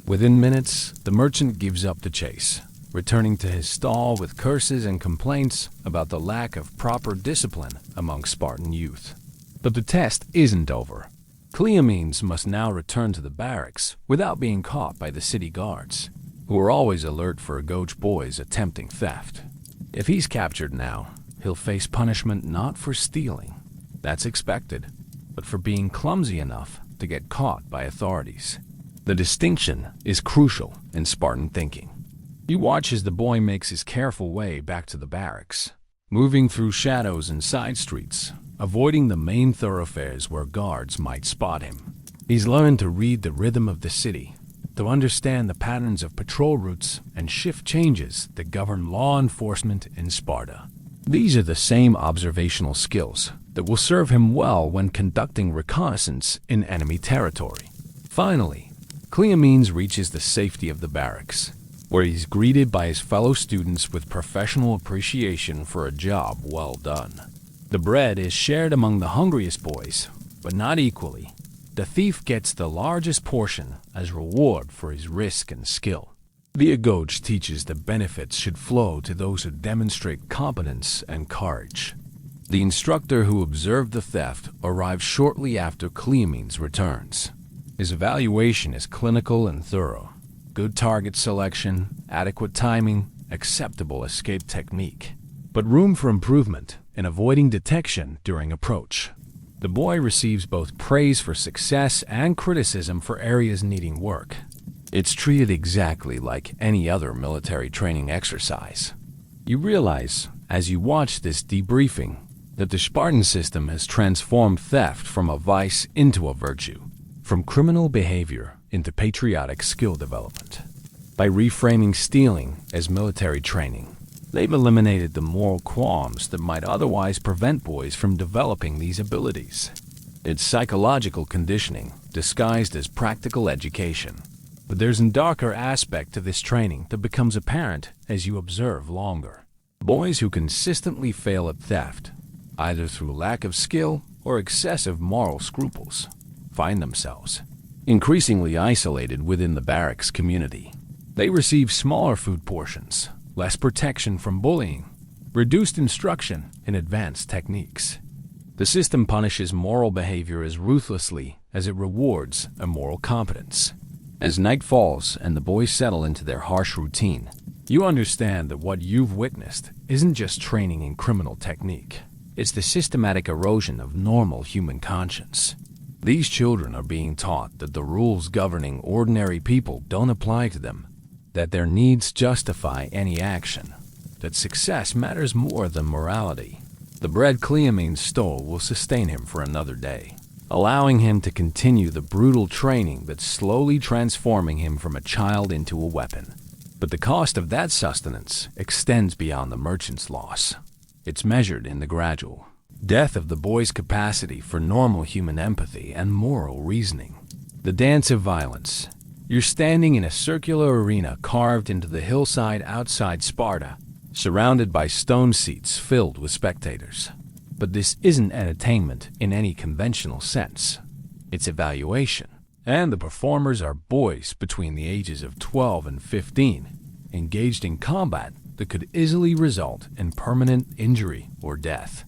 Within minutes, the merchant gives up the chase, returning to his stall with curses and complaints about the lack of proper discipline among Spartan youth. But the test isn't over. Cleomins must now return to the barracks without being caught by the city guards, who are always alert for Agoj boys attempting theft. If he's captured now, he'll face punishment not for stealing, that's expected, but for being clumsy enough to get caught by authorities. The distinction is crucial in Spartan thinking. You watch as the boy makes his careful way back to the barracks, moving through shadows and side streets, avoiding the main thoroughfares where guards might spot him. He's learned to read the rhythm of the city, to understand the patterns of patrol routes and shift changes that govern law enforcement in Sparta. These are the same observational skills that will serve him well when conducting reconnaissance in enemy territory. Finally, Cleomins reaches the safety of the barracks, where he's greeted by his fellow students with professional appreciation for a job well done. The bread is shared among the hungriest boys, but not equally. The thief gets the largest portion as reward for his risk and skill. The Agoj teaches that benefits should flow to those who demonstrate competence and courage. The instructor who observed the theft arrives shortly after Cleomins returns. His evaluation is clinical and thorough. Good target selection, adequate timing, acceptable escape technique. But room for improvement in avoiding detection during approach. The boy receives both praise for success and criticism for areas needing work. It's treated exactly like any other military training exercise. You realize, as you watch this debriefing, that the Spartan system has transformed theft from a vice into a virtue, from criminal behavior into patriotic skill development. By reframing stealing as military training, they've eliminated the moral qualms that might otherwise prevent boys from developing these abilities. It's psychological conditioning disguised as practical education. But there's a darker aspect to this training that becomes apparent as you observe longer. Boys who consistently fail at theft, either through lack of skill or excessive moral scruples, find themselves increasingly isolated within the barracks community. They receive smaller food portions, less protection from bullying, reduced instruction in advanced techniques. The system punishes moral behavior as ruthlessly as it rewards immoral competence. As night falls and the boys settle into their harsh routine, you understand that what you've witnessed isn't just training in criminal technique. It's the systematic erosion of normal human conscience. These children are being taught that the rules governing ordinary people don't apply to them, that their needs justify any action, that success matters more than morality. The bread Cleomins stole will sustain him for another day, allowing him to continue the brutal training that's slowly transforming him from a child into a weapon. But the cost of that sustenance extends beyond the merchant's loss. It's measured in the gradual death of the boy's capacity for normal human empathy and moral reasoning. The dance of violence. You're standing in a circular arena carved into the hillside outside Sparta, surrounded by stone seats filled with spectators. But this isn't entertainment in any conventional sense. It's evaluation. And the performers are boys between the ages of 12 and 15, engaged in combat that could easily result in permanent injury or death.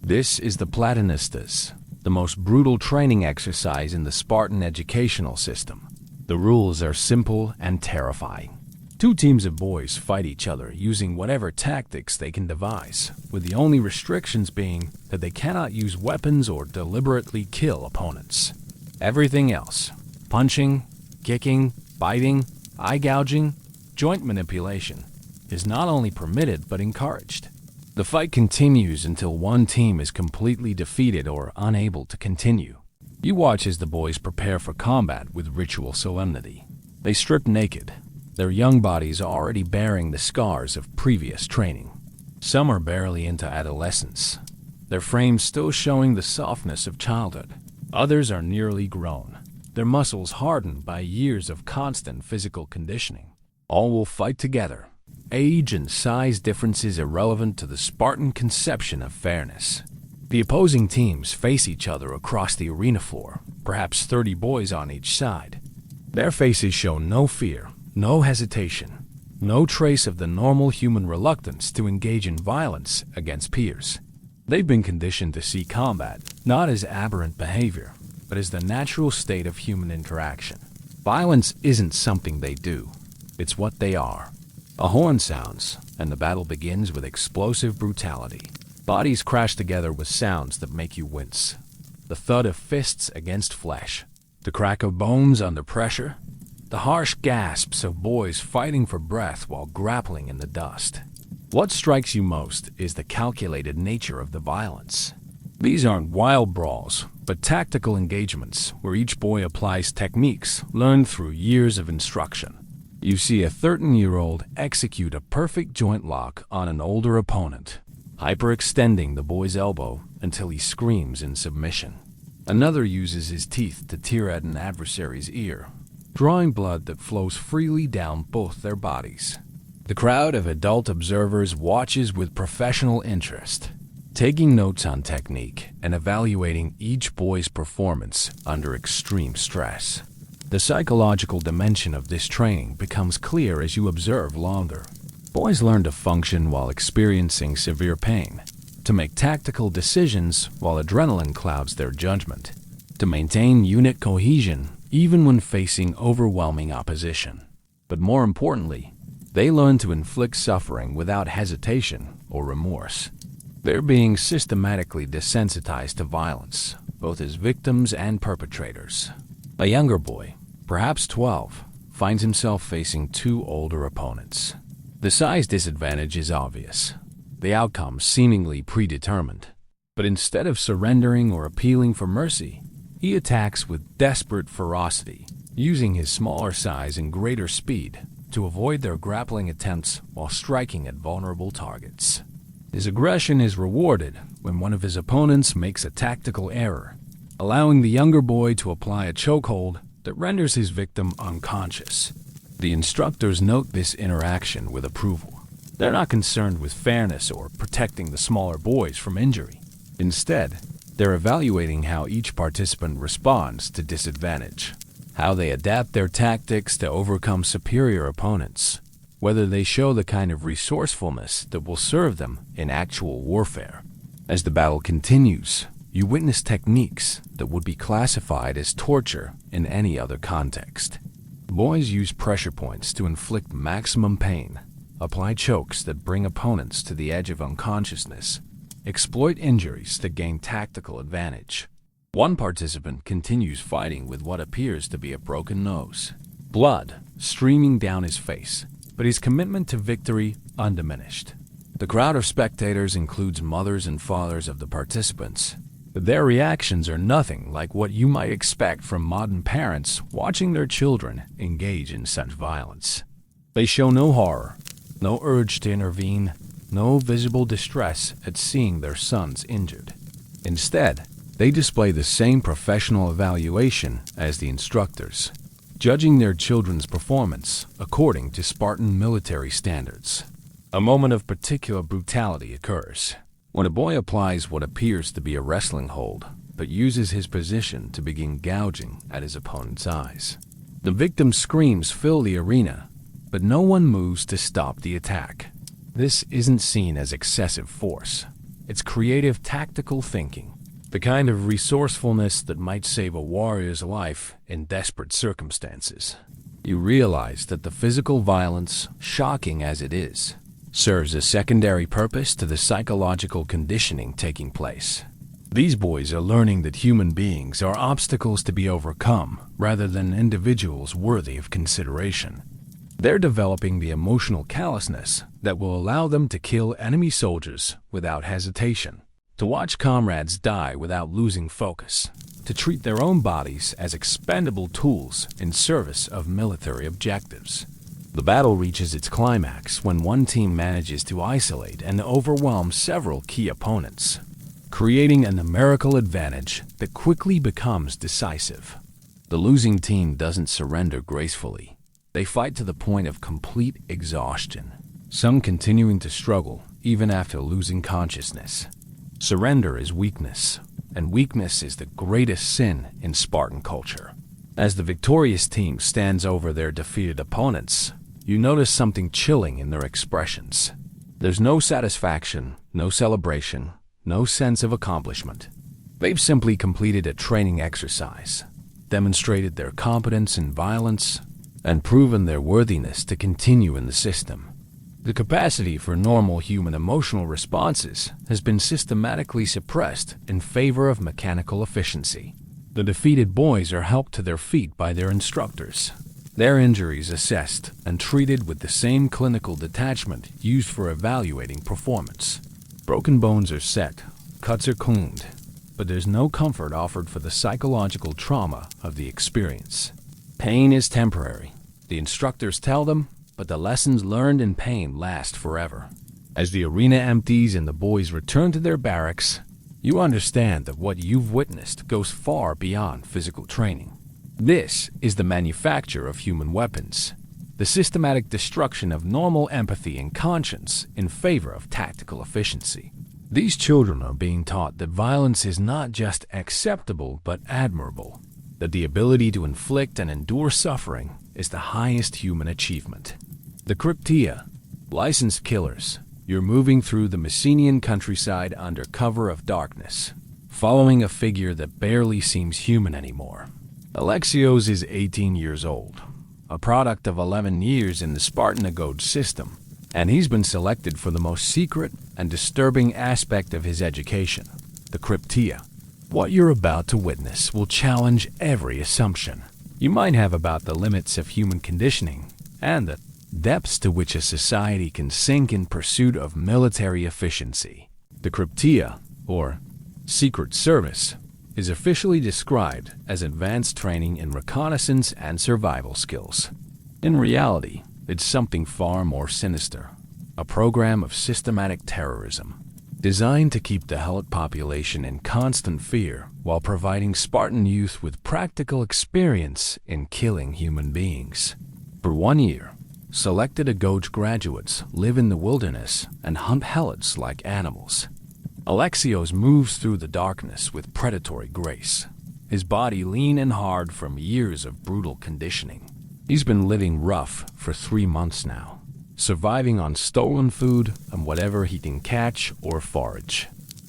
This is the platonistas, the most brutal training exercise in the Spartan educational system. The rules are simple and terrifying. Two teams of boys fight each other using whatever tactics they can devise, with the only restrictions being that they cannot use weapons or deliberately kill opponents. Everything else, punching, kicking, biting, eye gouging, joint manipulation, is not only permitted but encouraged. The fight continues until one team is completely defeated or unable to continue. You watch as the boys prepare for combat with ritual solemnity. They strip naked, their young bodies already bearing the scars of previous training. Some are barely into adolescence, their frames still showing the softness of childhood. Others are nearly grown, their muscles hardened by years of constant physical conditioning. All will fight together. Age and size differences irrelevant to the Spartan conception of fairness. The opposing teams face each other across the arena floor, perhaps 30 boys on each side. Their faces show no fear, no hesitation, no trace of the normal human reluctance to engage in violence against peers. They've been conditioned to see combat not as aberrant behavior, but as the natural state of human interaction. Violence isn't something they do, it's what they are. A horn sounds, and the battle begins with explosive brutality. Bodies crash together with sounds that make you wince. The thud of fists against flesh, the crack of bones under pressure, the harsh gasps of boys fighting for breath while grappling in the dust. What strikes you most is the calculated nature of the violence. These aren't wild brawls, but tactical engagements where each boy applies techniques learned through years of instruction. You see a 13-year-old execute a perfect joint lock on an older opponent, hyperextending the boy's elbow until he screams in submission. Another uses his teeth to tear at an adversary's ear, drawing blood that flows freely down both their bodies. The crowd of adult observers watches with professional interest, taking notes on technique and evaluating each boy's performance under extreme stress. The psychological dimension of this training becomes clear as you observe longer. Boys learn to function while experiencing severe pain, to make tactical decisions while adrenaline clouds their judgment, to maintain unit cohesion even when facing overwhelming opposition. But more importantly, they learn to inflict suffering without hesitation or remorse. They're being systematically desensitized to violence, both as victims and perpetrators. A younger boy, perhaps 12, finds himself facing two older opponents. The size disadvantage is obvious, the outcome seemingly predetermined. But instead of surrendering or appealing for mercy, he attacks with desperate ferocity, using his smaller size and greater speed to avoid their grappling attempts while striking at vulnerable targets. His aggression is rewarded when one of his opponents makes a tactical error, allowing the younger boy to apply a chokehold that renders his victim unconscious. The instructors note this interaction with approval. They're not concerned with fairness or protecting the smaller boys from injury. Instead, they're evaluating how each participant responds to disadvantage, how they adapt their tactics to overcome superior opponents, whether they show the kind of resourcefulness that will serve them in actual warfare. As the battle continues, you witness techniques that would be classified as torture in any other context. Boys use pressure points to inflict maximum pain, apply chokes that bring opponents to the edge of unconsciousness, exploit injuries to gain tactical advantage. One participant continues fighting with what appears to be a broken nose, blood streaming down his face, but his commitment to victory undiminished. The crowd of spectators includes mothers and fathers of the participants. Their reactions are nothing like what you might expect from modern parents watching their children engage in such violence. They show no horror, no urge to intervene, no visible distress at seeing their sons injured. Instead, they display the same professional evaluation as the instructors, judging their children's performance according to Spartan military standards. A moment of particular brutality occurs when a boy applies what appears to be a wrestling hold, but uses his position to begin gouging at his opponent's eyes. The victim's screams fill the arena, but no one moves to stop the attack. This isn't seen as excessive force. It's creative tactical thinking, the kind of resourcefulness that might save a warrior's life in desperate circumstances. You realize that the physical violence, shocking as it is, serves a secondary purpose to the psychological conditioning taking place. These boys are learning that human beings are obstacles to be overcome rather than individuals worthy of consideration. They're developing the emotional callousness that will allow them to kill enemy soldiers without hesitation, to watch comrades die without losing focus, to treat their own bodies as expendable tools in service of military objectives. The battle reaches its climax when one team manages to isolate and overwhelm several key opponents, creating a numerical advantage that quickly becomes decisive. The losing team doesn't surrender gracefully. They fight to the point of complete exhaustion, some continuing to struggle even after losing consciousness. Surrender is weakness, and weakness is the greatest sin in Spartan culture. As the victorious team stands over their defeated opponents, you notice something chilling in their expressions. There's no satisfaction, no celebration, no sense of accomplishment. They've simply completed a training exercise, demonstrated their competence in violence, and proven their worthiness to continue in the system. The capacity for normal human emotional responses has been systematically suppressed in favor of mechanical efficiency. The defeated boys are helped to their feet by their instructors, their injuries assessed and treated with the same clinical detachment used for evaluating performance. Broken bones are set, cuts are cleaned, but there's no comfort offered for the psychological trauma of the experience. Pain is temporary, the instructors tell them, but the lessons learned in pain last forever. As the arena empties and the boys return to their barracks, you understand that what you've witnessed goes far beyond physical training. This is the manufacture of human weapons, the systematic destruction of normal empathy and conscience in favor of tactical efficiency. These children are being taught that violence is not just acceptable but admirable, that the ability to inflict and endure suffering is the highest human achievement. The Cryptia, licensed killers, you're moving through the Messenian countryside under cover of darkness, following a figure that barely seems human anymore. Alexios is 18 years old, a product of 11 years in the Spartan system, and he's been selected for the most secret and disturbing aspect of his education, the Cryptia. What you're about to witness will challenge every assumption you might have about the limits of human conditioning and the depths to which a society can sink in pursuit of military efficiency. The Cryptia, or Secret Service, is officially described as advanced training in reconnaissance and survival skills. In reality, it's something far more sinister, a program of systematic terrorism, designed to keep the Helot population in constant fear while providing Spartan youth with practical experience in killing human beings. For 1 year, selected Agoj graduates live in the wilderness and hunt Helots like animals. Alexios moves through the darkness with predatory grace, his body lean and hard from years of brutal conditioning. He's been living rough for 3 months now, surviving on stolen food and whatever he can catch or forage.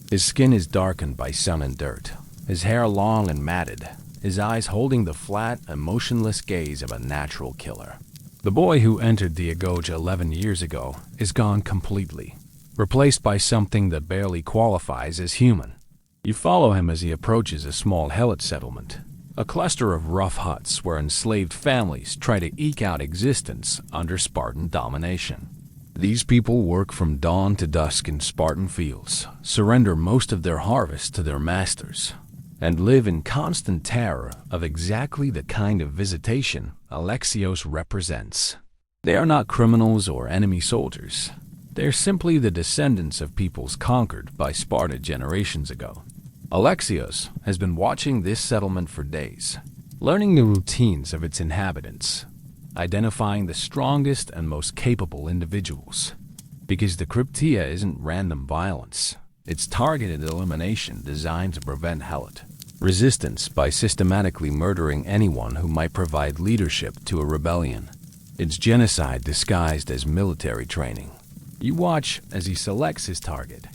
His skin is darkened by sun and dirt, his hair long and matted, his eyes holding the flat, emotionless gaze of a natural killer. The boy who entered the Agoj 11 years ago is gone completely, replaced by something that barely qualifies as human. You follow him as he approaches a small Helot settlement, a cluster of rough huts where enslaved families try to eke out existence under Spartan domination. These people work from dawn to dusk in Spartan fields, surrender most of their harvest to their masters, and live in constant terror of exactly the kind of visitation Alexios represents. They are not criminals or enemy soldiers. They're simply the descendants of peoples conquered by Sparta generations ago. Alexios has been watching this settlement for days, learning the routines of its inhabitants, identifying the strongest and most capable individuals. Because the Cryptia isn't random violence, it's targeted elimination designed to prevent Helot resistance by systematically murdering anyone who might provide leadership to a rebellion. It's genocide disguised as military training. You watch as he selects his target,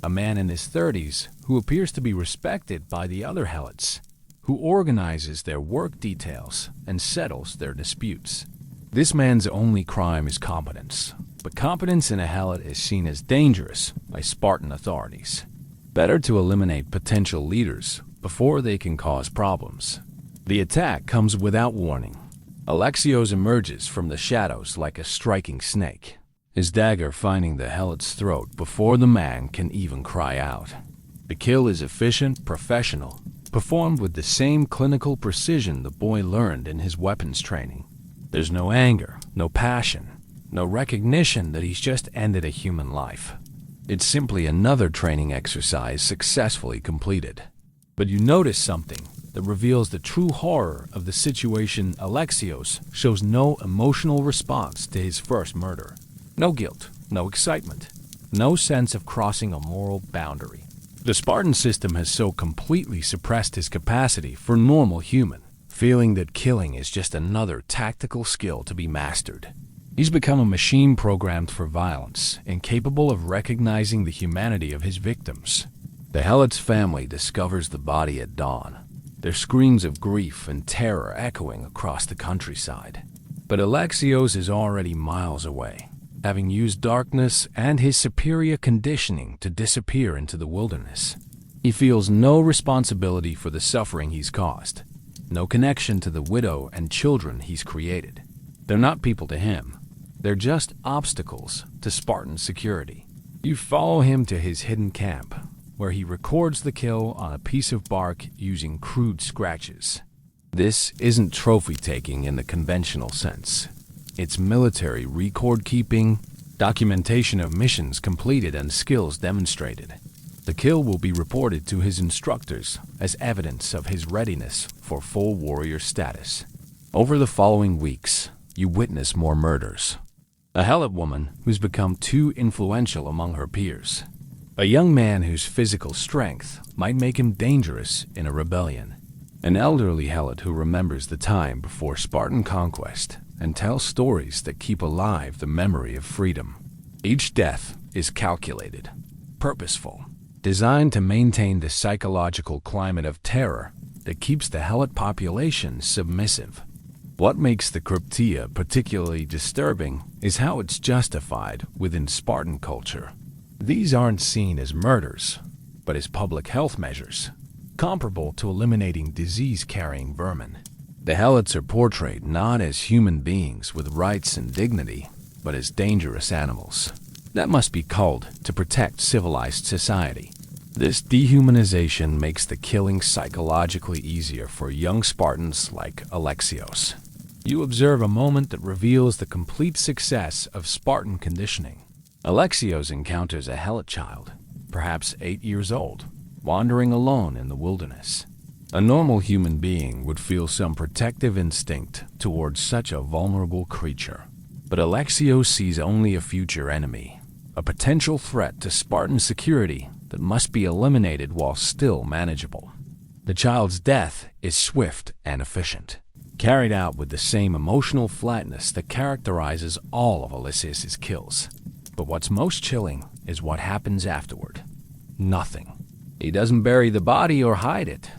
a man in his 30s who appears to be respected by the other helots, who organizes their work details and settles their disputes. This man's only crime is competence, but competence in a helot is seen as dangerous by Spartan authorities. Better to eliminate potential leaders before they can cause problems. The attack comes without warning. Alexios emerges from the shadows like a striking snake, his dagger finding the helot's throat before the man can even cry out. The kill is efficient, professional, performed with the same clinical precision the boy learned in his weapons training. There's no anger, no passion, no recognition that he's just ended a human life. It's simply another training exercise successfully completed. But you notice something that reveals the true horror of the situation. Alexios shows no emotional response to his first murder. No guilt, no excitement, no sense of crossing a moral boundary. The Spartan system has so completely suppressed his capacity for normal human, feeling that killing is just another tactical skill to be mastered. He's become a machine programmed for violence, incapable of recognizing the humanity of his victims. The helot's family discovers the body at dawn, their screams of grief and terror echoing across the countryside. But Alexios is already miles away, having used darkness and his superior conditioning to disappear into the wilderness. He feels no responsibility for the suffering he's caused, no connection to the widow and children he's created. They're not people to him. They're just obstacles to Spartan security. You follow him to his hidden camp, where he records the kill on a piece of bark using crude scratches. This isn't trophy-taking in the conventional sense. It's military record-keeping, documentation of missions completed and skills demonstrated. The kill will be reported to his instructors as evidence of his readiness for full warrior status. Over the following weeks, you witness more murders. A helot woman who's become too influential among her peers. A young man whose physical strength might make him dangerous in a rebellion. An elderly helot who remembers the time before Spartan conquest and tells stories that keep alive the memory of freedom. Each death is calculated, purposeful, designed to maintain the psychological climate of terror that keeps the helot population submissive. What makes the Krypteia particularly disturbing is how it's justified within Spartan culture. These aren't seen as murders, but as public health measures, comparable to eliminating disease-carrying vermin. The helots are portrayed not as human beings with rights and dignity, but as dangerous animals that must be culled to protect civilized society. This dehumanization makes the killing psychologically easier for young Spartans like Alexios. You observe a moment that reveals the complete success of Spartan conditioning. Alexios encounters a helot child, perhaps 8 years old, wandering alone in the wilderness. A normal human being would feel some protective instinct towards such a vulnerable creature. But Alexios sees only a future enemy, a potential threat to Spartan security that must be eliminated while still manageable. The child's death is swift and efficient, carried out with the same emotional flatness that characterizes all of Alexios' kills. But what's most chilling is what happens afterward. Nothing. He doesn't bury the body or hide it.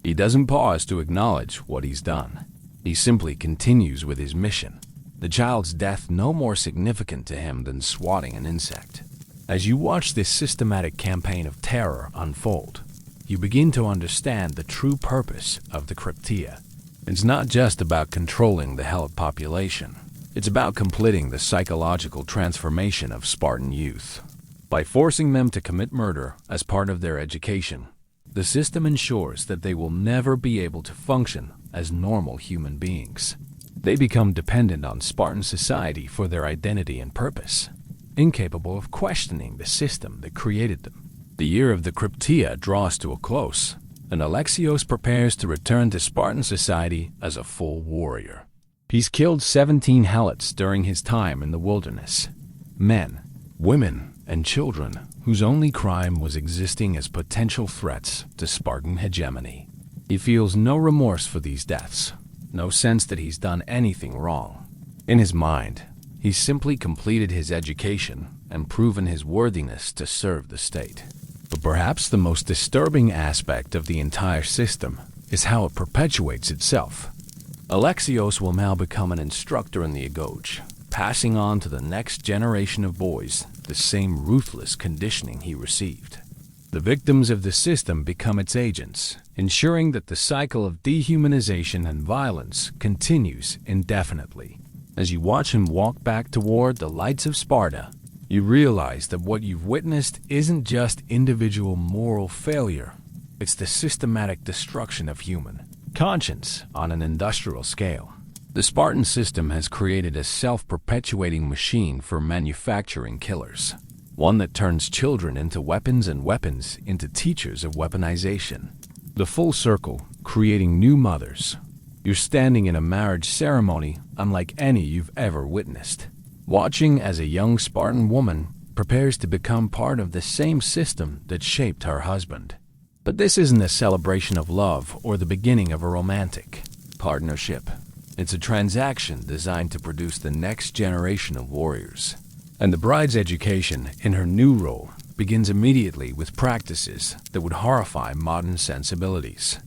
He doesn't pause to acknowledge what he's done. He simply continues with his mission. The child's death no more significant to him than swatting an insect. As you watch this systematic campaign of terror unfold, you begin to understand the true purpose of the Krypteia. It's not just about controlling the helot population. It's about completing the psychological transformation of Spartan youth. By forcing them to commit murder as part of their education, the system ensures that they will never be able to function as normal human beings. They become dependent on Spartan society for their identity and purpose, incapable of questioning the system that created them. The year of the Krypteia draws to a close, and Alexios prepares to return to Spartan society as a full warrior. He's killed 17 helots during his time in the wilderness. Men, women, and children whose only crime was existing as potential threats to Spartan hegemony. He feels no remorse for these deaths, no sense that he's done anything wrong. In his mind, he's simply completed his education and proven his worthiness to serve the state. But perhaps the most disturbing aspect of the entire system is how it perpetuates itself. Alexios will now become an instructor in the Agoj, passing on to the next generation of boys the same ruthless conditioning he received. The victims of the system become its agents, ensuring that the cycle of dehumanization and violence continues indefinitely. As you watch him walk back toward the lights of Sparta, you realize that what you've witnessed isn't just individual moral failure, it's the systematic destruction of human conscience on an industrial scale. The Spartan system has created a self-perpetuating machine for manufacturing killers, one that turns children into weapons and weapons into teachers of weaponization. The full circle, creating new mothers. You're standing in a marriage ceremony unlike any you've ever witnessed, watching as a young Spartan woman prepares to become part of the same system that shaped her husband. But this isn't a celebration of love or the beginning of a romantic partnership. It's a transaction designed to produce the next generation of warriors. And the bride's education in her new role begins immediately with practices that would horrify modern sensibilities.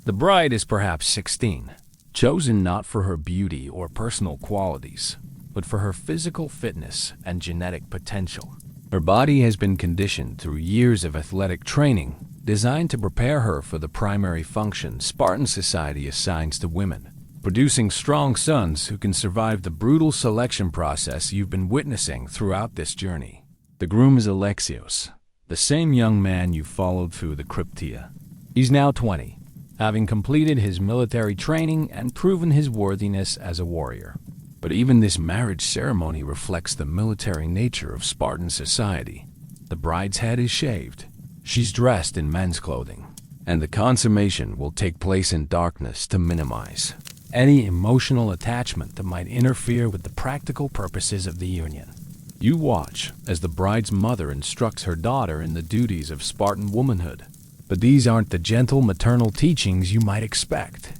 The bride is perhaps 16, chosen not for her beauty or personal qualities, but for her physical fitness and genetic potential. Her body has been conditioned through years of athletic training designed to prepare her for the primary function Spartan society assigns to women, producing strong sons who can survive the brutal selection process you've been witnessing throughout this journey. The groom is Alexios, the same young man you followed through the Cryptia. He's now 20, having completed his military training and proven his worthiness as a warrior. But even this marriage ceremony reflects the military nature of Spartan society. The bride's head is shaved. She's dressed in men's clothing, and the consummation will take place in darkness to minimize any emotional attachment that might interfere with the practical purposes of the union. You watch as the bride's mother instructs her daughter in the duties of Spartan womanhood, but these aren't the gentle maternal teachings you might expect.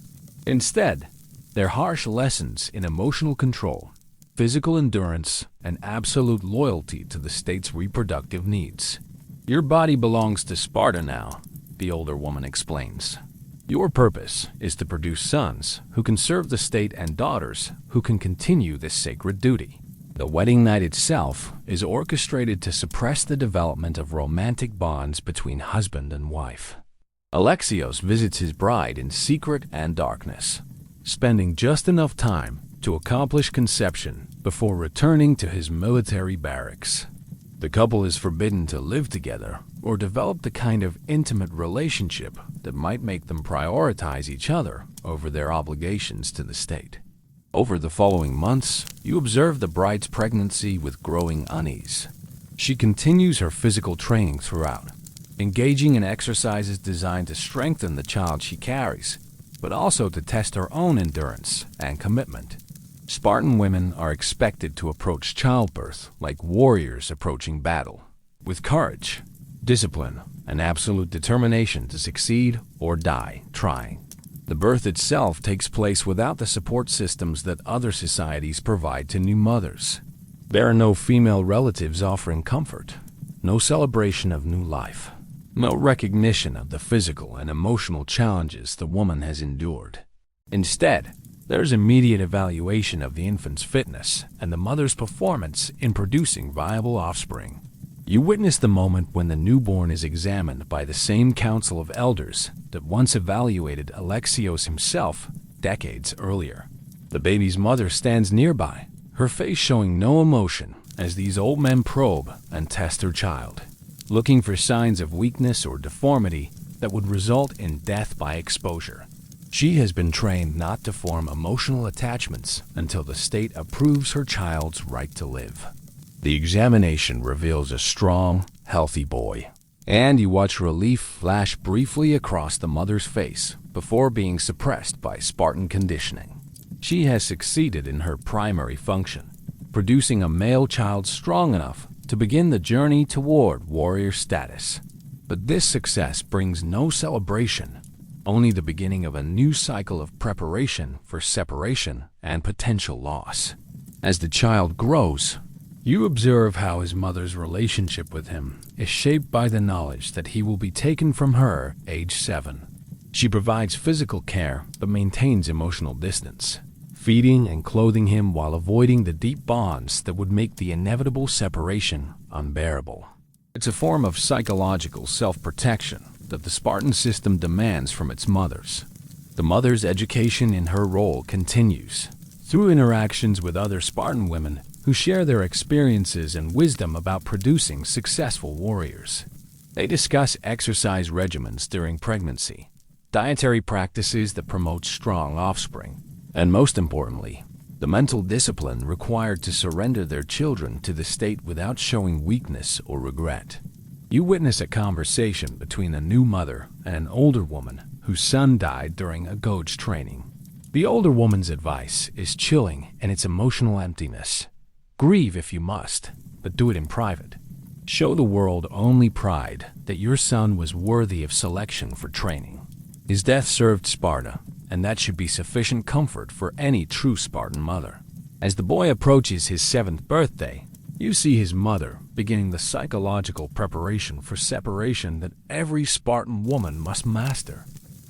Instead, they're harsh lessons in emotional control, physical endurance, and absolute loyalty to the state's reproductive needs. Your body belongs to Sparta now, the older woman explains. Your purpose is to produce sons who can serve the state and daughters who can continue this sacred duty. The wedding night itself is orchestrated to suppress the development of romantic bonds between husband and wife. Alexios visits his bride in secret and darkness, spending just enough time to accomplish conception before returning to his military barracks. The couple is forbidden to live together or develop the kind of intimate relationship that might make them prioritize each other over their obligations to the state. Over the following months, you observe the bride's pregnancy with growing unease. She continues her physical training throughout, engaging in exercises designed to strengthen the child she carries, but also to test her own endurance and commitment. Spartan women are expected to approach childbirth like warriors approaching battle, with courage, discipline, and absolute determination to succeed or die trying. The birth itself takes place without the support systems that other societies provide to new mothers. There are no female relatives offering comfort, no celebration of new life, no recognition of the physical and emotional challenges the woman has endured. Instead, there's immediate evaluation of the infant's fitness and the mother's performance in producing viable offspring. You witness the moment when the newborn is examined by the same council of elders that once evaluated Alexios himself decades earlier. The baby's mother stands nearby, her face showing no emotion as these old men probe and test her child, looking for signs of weakness or deformity that would result in death by exposure. She has been trained not to form emotional attachments until the state approves her child's right to live. The examination reveals a strong, healthy boy, and you watch relief flash briefly across the mother's face before being suppressed by Spartan conditioning. She has succeeded in her primary function, producing a male child strong enough to begin the journey toward warrior status. But this success brings no celebration, only the beginning of a new cycle of preparation for separation and potential loss. As the child grows, You observe how his mother's relationship with him is shaped by the knowledge that he will be taken from her age 7. She provides physical care but maintains emotional distance, feeding and clothing him while avoiding the deep bonds that would make the inevitable separation unbearable. It's a form of psychological self-protection that the Spartan system demands from its mothers. The mother's education in her role continues through interactions with other Spartan women who share their experiences and wisdom about producing successful warriors. They discuss exercise regimens during pregnancy, dietary practices that promote strong offspring, and most importantly, the mental discipline required to surrender their children to the state without showing weakness or regret. You witness a conversation between a new mother and an older woman whose son died during a Goj training. The older woman's advice is chilling in its emotional emptiness. Grieve if you must, but do it in private. Show the world only pride that your son was worthy of selection for training. His death served Sparta, and that should be sufficient comfort for any true Spartan mother. As the boy approaches his 7th birthday, you see his mother beginning the psychological preparation for separation that every Spartan woman must master.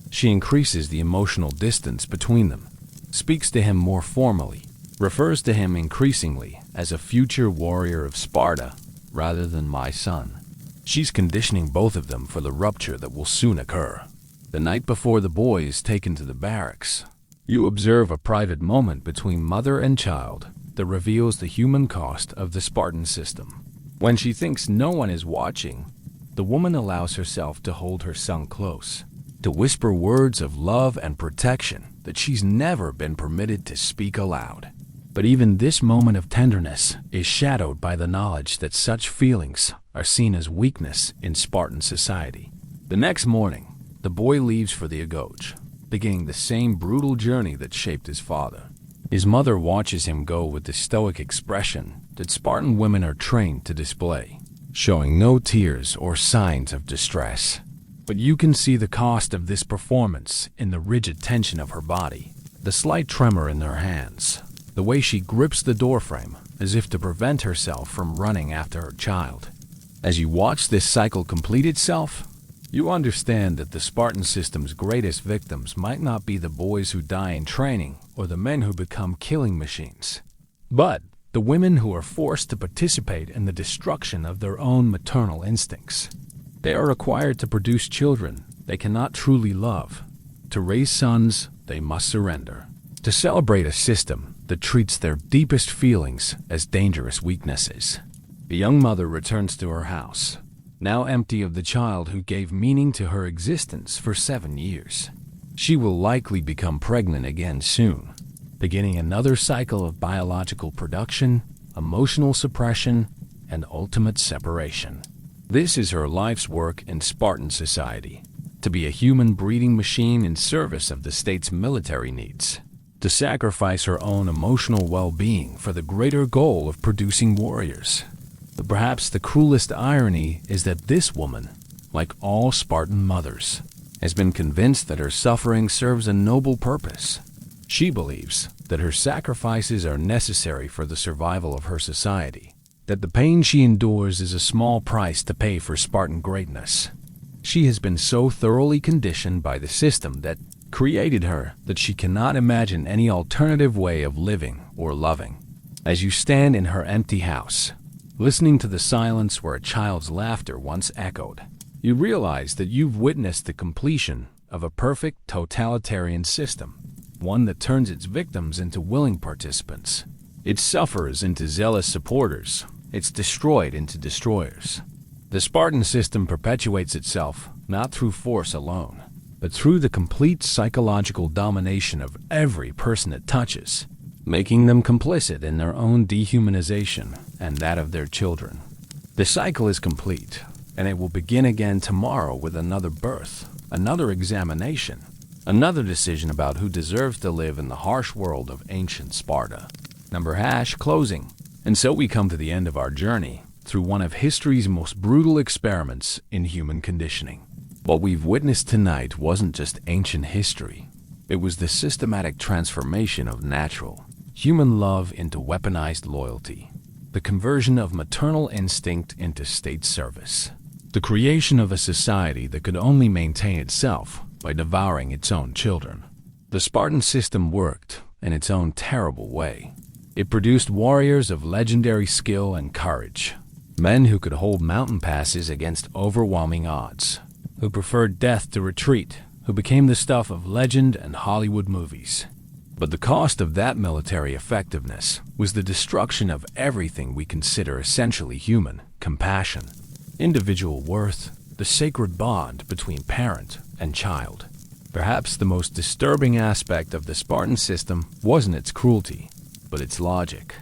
She increases the emotional distance between them, speaks to him more formally, refers to him increasingly as a future warrior of Sparta rather than my son. She's conditioning both of them for the rupture that will soon occur. The night before the boy is taken to the barracks, you observe a private moment between mother and child that reveals the human cost of the Spartan system. When she thinks no one is watching, the woman allows herself to hold her son close, to whisper words of love and protection that she's never been permitted to speak aloud. But even this moment of tenderness is shadowed by the knowledge that such feelings are seen as weakness in Spartan society. The next morning, the boy leaves for the Agoj, beginning the same brutal journey that shaped his father. His mother watches him go with the stoic expression that Spartan women are trained to display, showing no tears or signs of distress. But you can see the cost of this performance in the rigid tension of her body, the slight tremor in her hands, the way she grips the doorframe as if to prevent herself from running after her child. As you watch this cycle complete itself, you understand that the Spartan system's greatest victims might not be the boys who die in training or the men who become killing machines, but the women who are forced to participate in the destruction of their own maternal instincts. They are required to produce children they cannot truly love. To raise sons, they must surrender. To celebrate a system that treats their deepest feelings as dangerous weaknesses. The young mother returns to her house, now empty of the child who gave meaning to her existence for 7 years. She will likely become pregnant again soon, beginning another cycle of biological production, emotional suppression, and ultimate separation. This is her life's work in Spartan society, to be a human breeding machine in service of the state's military needs, to sacrifice her own emotional well-being for the greater goal of producing warriors. But perhaps the cruelest irony is that this woman, like all Spartan mothers, has been convinced that her suffering serves a noble purpose. She believes that her sacrifices are necessary for the survival of her society, that the pain she endures is a small price to pay for Spartan greatness. She has been so thoroughly conditioned by the system that created her that she cannot imagine any alternative way of living or loving. As you stand in her empty house, listening to the silence where a child's laughter once echoed, you realize that you've witnessed the completion of a perfect totalitarian system, one that turns its victims into willing participants, its sufferers into zealous supporters, its destroyed into destroyers. The Spartan system perpetuates itself not through force alone, but through the complete psychological domination of every person it touches, making them complicit in their own dehumanization and that of their children. The cycle is complete, and it will begin again tomorrow with another birth, another examination, another decision about who deserves to live in the harsh world of ancient Sparta. #closing. And so we come to the end of our journey through one of history's most brutal experiments in human conditioning. What we've witnessed tonight wasn't just ancient history. It was the systematic transformation of natural, human love into weaponized loyalty. the conversion of maternal instinct into state service. The creation of a society that could only maintain itself by devouring its own children. The Spartan system worked in its own terrible way. It produced warriors of legendary skill and courage, men who could hold mountain passes against overwhelming odds, who preferred death to retreat, who became the stuff of legend and Hollywood movies. But the cost of that military effectiveness was the destruction of everything we consider essentially human: compassion, individual worth, the sacred bond between parent and child. Perhaps the most disturbing aspect of the Spartan system wasn't its cruelty, but its logic.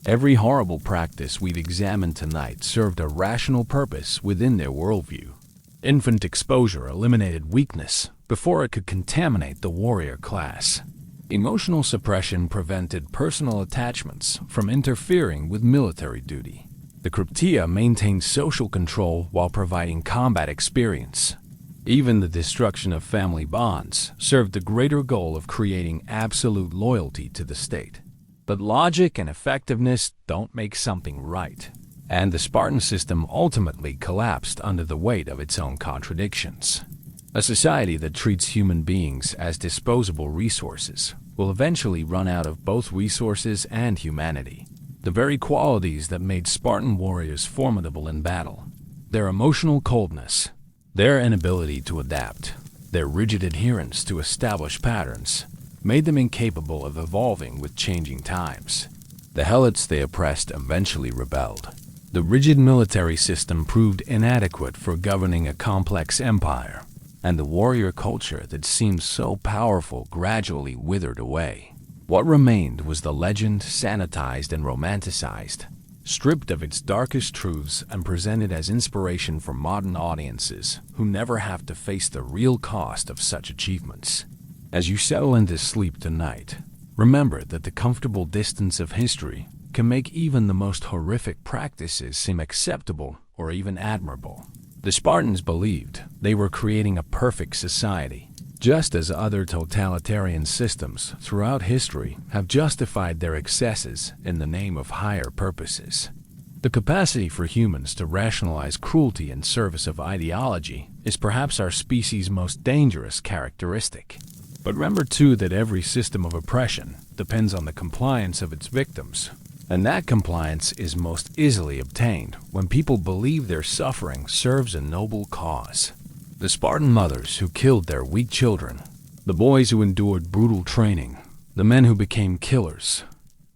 Every horrible practice we've examined tonight served a rational purpose within their worldview. Infant exposure eliminated weakness before it could contaminate the warrior class. Emotional suppression prevented personal attachments from interfering with military duty. The Krypteia maintained social control while providing combat experience. Even the destruction of family bonds served the greater goal of creating absolute loyalty to the state. But logic and effectiveness don't make something right, and the Spartan system ultimately collapsed under the weight of its own contradictions. A society that treats human beings as disposable resources will eventually run out of both resources and humanity. The very qualities that made Spartan warriors formidable in battle, their emotional coldness, their inability to adapt, their rigid adherence to established patterns, made them incapable of evolving with changing times. The helots they oppressed eventually rebelled. The rigid military system proved inadequate for governing a complex empire, and the warrior culture that seemed so powerful gradually withered away. What remained was the legend sanitized and romanticized, stripped of its darkest truths and presented as inspiration for modern audiences who never have to face the real cost of such achievements. As you settle into sleep tonight, remember that the comfortable distance of history can make even the most horrific practices seem acceptable or even admirable. The Spartans believed they were creating a perfect society, just as other totalitarian systems throughout history have justified their excesses in the name of higher purposes. The capacity for humans to rationalize cruelty in service of ideology is perhaps our species' most dangerous characteristic. But remember too that every system of oppression depends on the compliance of its victims, and that compliance is most easily obtained when people believe their suffering serves a noble cause. The Spartan mothers who killed their weak children, the boys who endured brutal training, the men who became killers,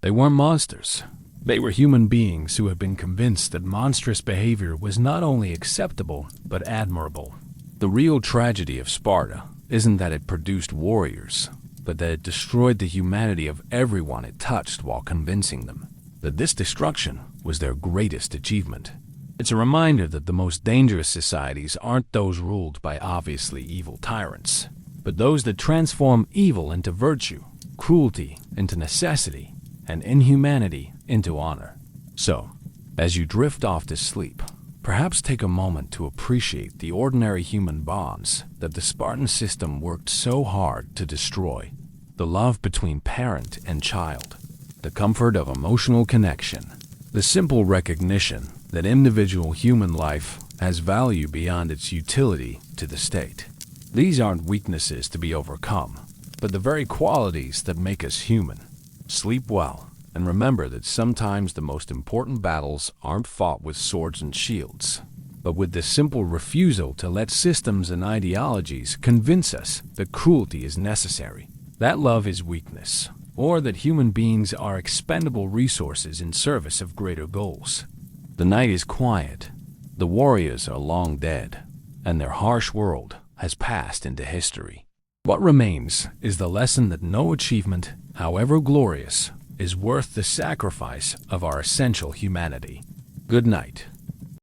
they weren't monsters. They were human beings who had been convinced that monstrous behavior was not only acceptable, but admirable. The real tragedy of Sparta isn't that it produced warriors, but that it destroyed the humanity of everyone it touched while convincing them that this destruction was their greatest achievement. It's a reminder that the most dangerous societies aren't those ruled by obviously evil tyrants, but those that transform evil into virtue, cruelty into necessity, and inhumanity into honor. So, as you drift off to sleep, perhaps take a moment to appreciate the ordinary human bonds that the Spartan system worked so hard to destroy. The love between parent and child, the comfort of emotional connection, the simple recognition that individual human life has value beyond its utility to the state. These aren't weaknesses to be overcome, but the very qualities that make us human. Sleep well, and remember that sometimes the most important battles aren't fought with swords and shields, but with the simple refusal to let systems and ideologies convince us that cruelty is necessary, that love is weakness, or that human beings are expendable resources in service of greater goals. The night is quiet, the warriors are long dead, and their harsh world has passed into history. What remains is the lesson that no achievement, however glorious, is worth the sacrifice of our essential humanity. Good night.